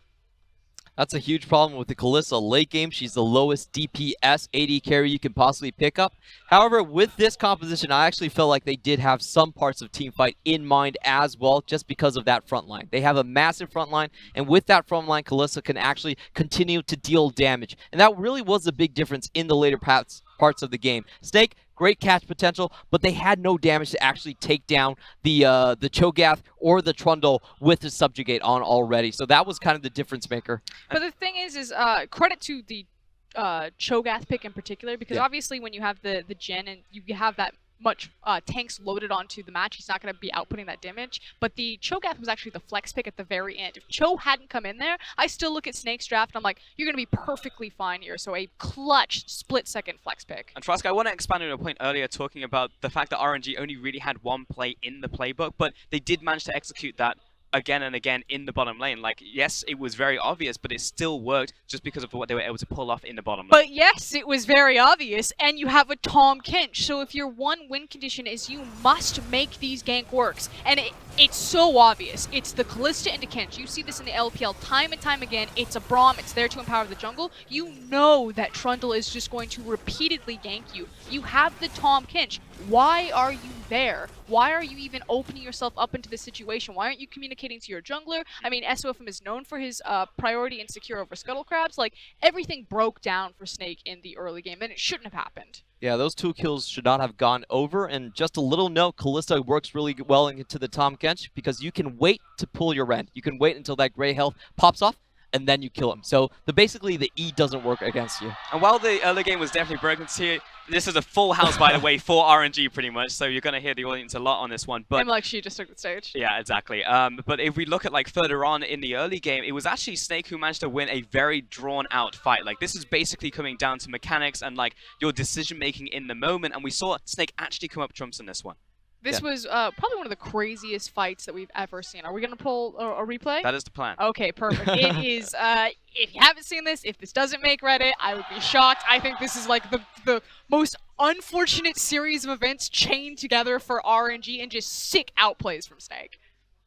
S2: That's a huge problem with the Kalista late game. She's the lowest DPS AD carry you can possibly pick up. However, with this composition, I actually felt like they did have some parts of Teamfight in mind as well, just because of that front line. They have a massive front line, and with that front line, Kalista can actually continue to deal damage. And that really was the big difference in the later parts of the game. Snake, great catch potential, but they had no damage to actually take down the Cho'Gath or the Trundle with the Subjugate on already. So that was kind of the difference maker.
S3: But the thing is credit to the Cho'Gath pick in particular, because obviously when you have the Jhin and you have that much tanks loaded onto the match, he's not going to be outputting that damage. But the Cho'Gath was actually the flex pick at the very end. If Cho hadn't come in there, I still look at Snake's draft and I'm like, you're going to be perfectly fine here. So a clutch split-second flex pick.
S1: And Trask, I want to expand on a point earlier talking about the fact that RNG only really had one play in the playbook, but they did manage to execute that again and again in the bottom lane. Like, yes, it was very obvious, but it still worked just because of what they were able to pull off in the bottom lane.
S3: But yes, it was very obvious, and you have a Tahm Kench. So if your one win condition is you must make these gank works, and it's so obvious. It's the Callista and the Kench. You see this in the LPL time and time again. It's a Braum. It's there to empower the jungle. You know that Trundle is just going to repeatedly gank you. You have the Tahm Kench. Why are you there? Why are you even opening yourself up into this situation? Why aren't you communicating to your jungler? I mean, SOFM is known for his priority and secure over Scuttle Crabs. Like, everything broke down for Snake in the early game, and it shouldn't have happened.
S2: Yeah, those 2 kills should not have gone over. And just a little note, Kalista works really well into the Tahm Kench because you can wait to pull your rend. You can wait until that gray health pops off, and then you kill him. So basically the E doesn't work against you.
S1: And while the early game was definitely broken here, this is a full house, by the way, for RNG pretty much, so you're going to hear the audience a lot on this one. But
S3: I'm like, she just took the stage.
S1: Yeah, exactly. But if we look at like further on in the early game, it was actually Snake who managed to win a very drawn out fight. Like, this is basically coming down to mechanics and like your decision making in the moment, and we saw Snake actually come up trumps in this one.
S3: This was probably one of the craziest fights that we've ever seen. Are we going to pull a replay?
S1: That is the plan.
S3: Okay, perfect. It is, if you haven't seen this, if this doesn't make Reddit, I would be shocked. I think this is like the most unfortunate series of events chained together for RNG and just sick outplays from Snake.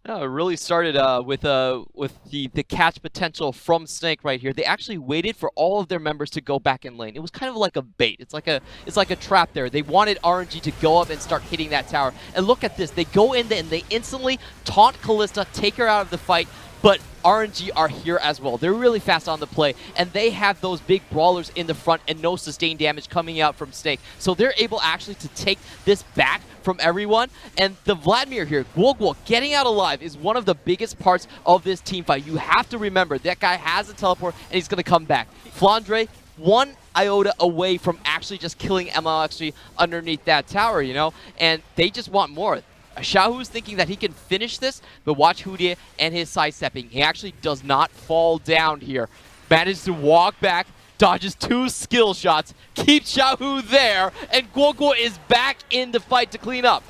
S2: No, it really started with the catch potential from Snake right here. They actually waited for all of their members to go back in lane. It was kind of like a bait. It's like a trap there. They wanted RNG to go up and start hitting that tower. And look at this. They go in there and they instantly taunt Kalista, take her out of the fight. But RNG are here as well. They're really fast on the play, and they have those big brawlers in the front and no sustained damage coming out from Snake. So they're able actually to take this back from everyone. And the Vladimir here, Guoguo, getting out alive is one of the biggest parts of this team fight. You have to remember, that guy has a teleport, and he's going to come back. FLICKR, one iota away from actually just killing MLXG underneath that tower, you know? And they just want more. Xiaohu's thinking that he can finish this, but watch Hudia and his sidestepping. He actually does not fall down here. Manages to walk back, dodges 2 skill shots, keeps Xiaohu there, and Guoguo is back in the fight to clean up.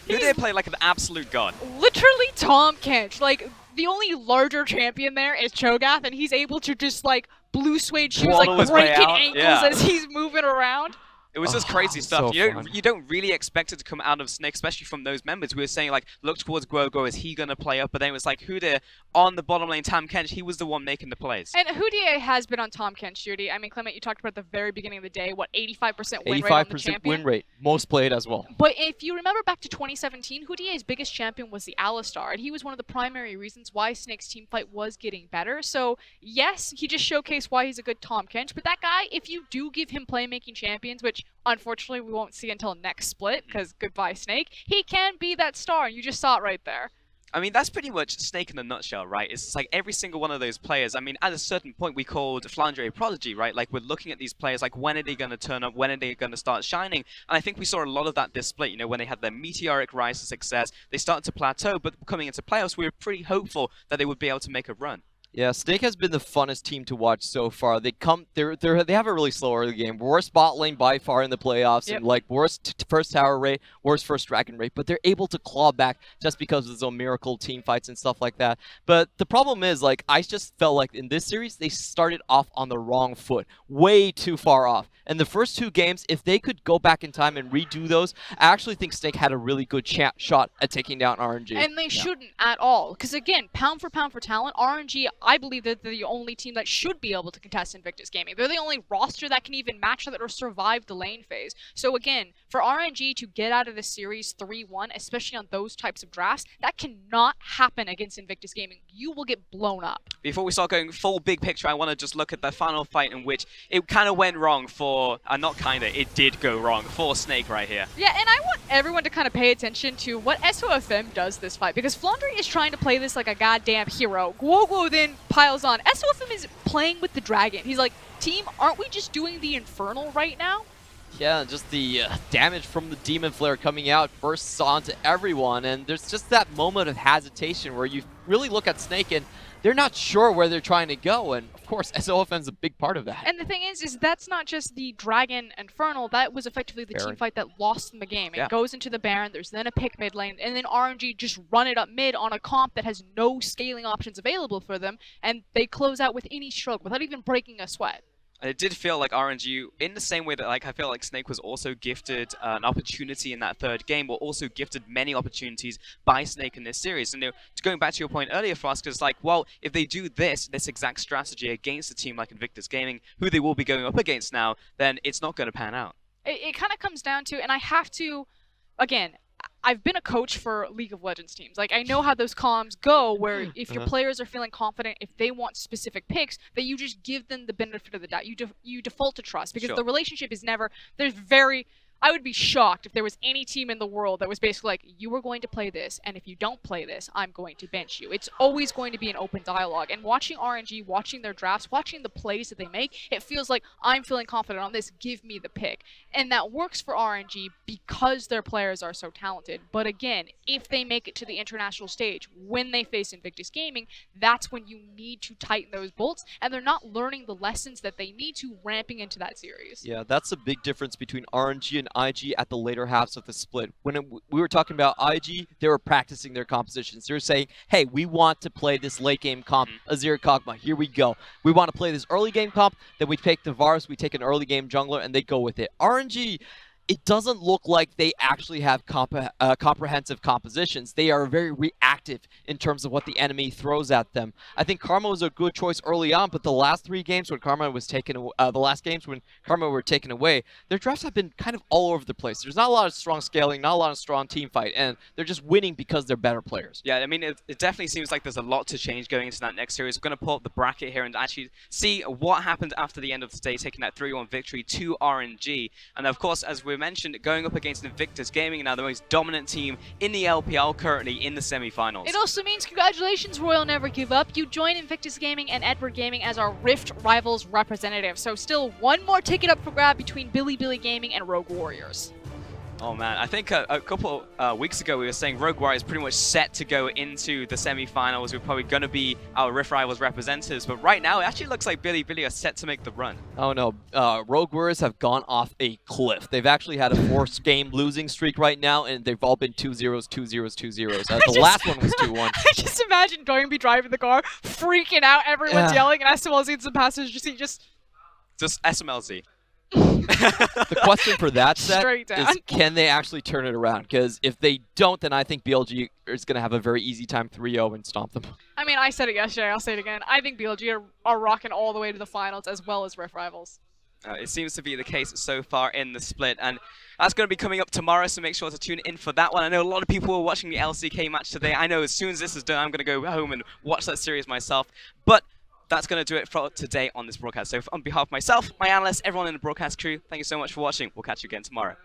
S1: Hudia played like an absolute god.
S3: Literally Tom Kench. Like, the only larger champion there is Cho'Gath, and he's able to just, like, blue suede shoes,
S1: Waddle
S3: like,
S1: his way
S3: breaking
S1: out,
S3: ankles
S1: yeah.
S3: as he's moving around.
S1: It was just crazy stuff.
S2: so
S1: You don't really expect it to come out of Snake, especially from those members. We were saying, like, look towards Guoguo, is he going to play up? But then it was like, Hudia on the bottom lane, Tam Kench, he was the one making the plays.
S3: And Hudia has been on Tom Kench duty. I mean, Clement, you talked about at the very beginning of the day, what, 85% win rate on the
S2: 85%
S3: champion?
S2: win rate, most played as well.
S3: But if you remember back to 2017, Hudia's biggest champion was the Alistar, and he was one of the primary reasons why Snake's team fight was getting better. So, yes, he just showcased why he's a good Tom Kench, but that guy, if you do give him playmaking champions, which unfortunately we won't see until next split, because goodbye Snake, he can be that star, and you just saw it right there.
S1: I mean, that's pretty much Snake in a nutshell, right? It's like every single one of those players. I mean, at a certain point, we called FLICKR a prodigy, right? Like, we're looking at these players, like, when are they going to turn up? When are they going to start shining? And I think we saw a lot of that this split, you know, when they had their meteoric rise to success. They started to plateau, but coming into playoffs, we were pretty hopeful that they would be able to make a run.
S2: Yeah, Snake has been the funnest team to watch so far. They have a really slow early game. Worst bot lane by far in the playoffs,
S3: Yep.
S2: and like worst first tower rate, worst first dragon rate. But they're able to claw back just because of those miracle team fights and stuff like that. But the problem is, like, I just felt like in this series they started off on the wrong foot, way too far off. And the first 2 games, if they could go back in time and redo those, I actually think Snake had a really good shot at taking down RNG.
S3: And they shouldn't at all. Because again, pound for talent, RNG, I believe that they're the only team that should be able to contest Invictus Gaming. They're the only roster that can even match that or survive the lane phase. So again, for RNG to get out of the series 3-1, especially on those types of drafts, that cannot happen against Invictus Gaming. You will get blown up.
S1: Before we start going full big picture, I want to just look at the final fight in which it kind of went wrong for, not kind of, it did go wrong for Snake right here.
S3: Yeah, and I want everyone to kind of pay attention to what SOFM does this fight, because FLICKR is trying to play this like a goddamn hero. Guoguo then piles on. SOFM is playing with the dragon. He's like, team, aren't we just doing the Infernal right now?
S2: Yeah, just the damage from the Demon Flare coming out bursts onto everyone, and there's just that moment of hesitation where you really look at Snake and they're not sure where they're trying to go, and of course SOFM's a big part of that.
S3: And the thing is that's not just the Dragon Infernal, that was effectively the
S2: Baron.
S3: team fight that lost them the game. It
S1: Yeah.
S3: goes into the Baron, there's then a pick mid lane, and then RNG just run it up mid on a comp that has no scaling options available for them, and they close out with any stroke without even breaking a sweat.
S1: And it did feel like RNG, in the same way that like I feel like Snake was also gifted an opportunity in that 3rd game, were also gifted many opportunities by Snake in this series. And going back to your point earlier, Frost, it's like, well, if they do this exact strategy against a team like Invictus Gaming, who they will be going up against now, then it's not going to pan out.
S3: It kind of comes down to, and I have to, again, I've been a coach for League of Legends teams. Like, I know how those comms go, where if your players are feeling confident, if they want specific picks, that you just give them the benefit of the doubt. You default to trust, because
S1: Sure.
S3: the relationship is never, I would be shocked if there was any team in the world that was basically like, you are going to play this, and if you don't play this, I'm going to bench you. It's always going to be an open dialogue. And watching RNG, watching their drafts, watching the plays that they make, it feels like, I'm feeling confident on this, give me the pick. And that works for RNG because their players are so talented. But again, if they make it to the international stage, when they face Invictus Gaming, that's when you need to tighten those bolts, and they're not learning the lessons that they need to ramping into that series.
S2: Yeah, that's a big difference between RNG and IG at the later halves of the split. When we were talking about IG, they were practicing their compositions. They were saying, hey, we want to play this late game comp, Azir Kog'Maw, here we go. We want to play this early game comp, then we take the Varus, we take an early game jungler, and they go with it. RNG, it doesn't look like they actually have comprehensive compositions. They are very reactive in terms of what the enemy throws at them. I think Karma was a good choice early on, but the last 3 games when Karma was taken, the last games when Karma were taken away, their drafts have been kind of all over the place. There's not a lot of strong scaling, not a lot of strong team fight, and they're just winning because they're better players.
S1: Yeah, I mean, it definitely seems like there's a lot to change going into that next series. We're going to pull up the bracket here and actually see what happened after the end of the day, taking that 3-1 victory to RNG. And of course, as we mentioned, going up against Invictus Gaming, now the most dominant team in the LPL currently in the semi-finals.
S3: It also means congratulations, Royal Never Give Up. You join Invictus Gaming and Edward Gaming as our Rift Rivals representative. So still one more ticket up for grab between Billy Gaming and Rogue Warriors.
S1: Oh man, I think a couple weeks ago we were saying Rogue Warriors pretty much set to go into the semi-finals. We're probably going to be our Rift Rivals representatives, but right now it actually looks like Billy are set to make the run.
S2: Oh no, Rogue Warriors have gone off a cliff. They've actually had a 4-game losing streak right now, and they've all been 2-0s, 2-0s, 2-0s. The last one was 2-1.
S3: I just imagine going be driving the car, freaking out, everyone's yelling, and SMLZ in some passenger seat just
S1: SMLZ.
S2: The question for that set
S3: down.
S2: is, can they actually turn it around? Because if they don't, then I think BLG is going to have a very easy time 3-0 and stomp them.
S3: I mean, I said it yesterday, I'll say it again. I think BLG are rocking all the way to the finals as well as Rift Rivals.
S1: It seems to be the case so far in the split, and that's going to be coming up tomorrow, so make sure to tune in for that one. I know a lot of people were watching the LCK match today. I know as soon as this is done, I'm going to go home and watch that series myself. But that's going to do it for today on this broadcast. So on behalf of myself, my analysts, everyone in the broadcast crew, thank you so much for watching. We'll catch you again tomorrow.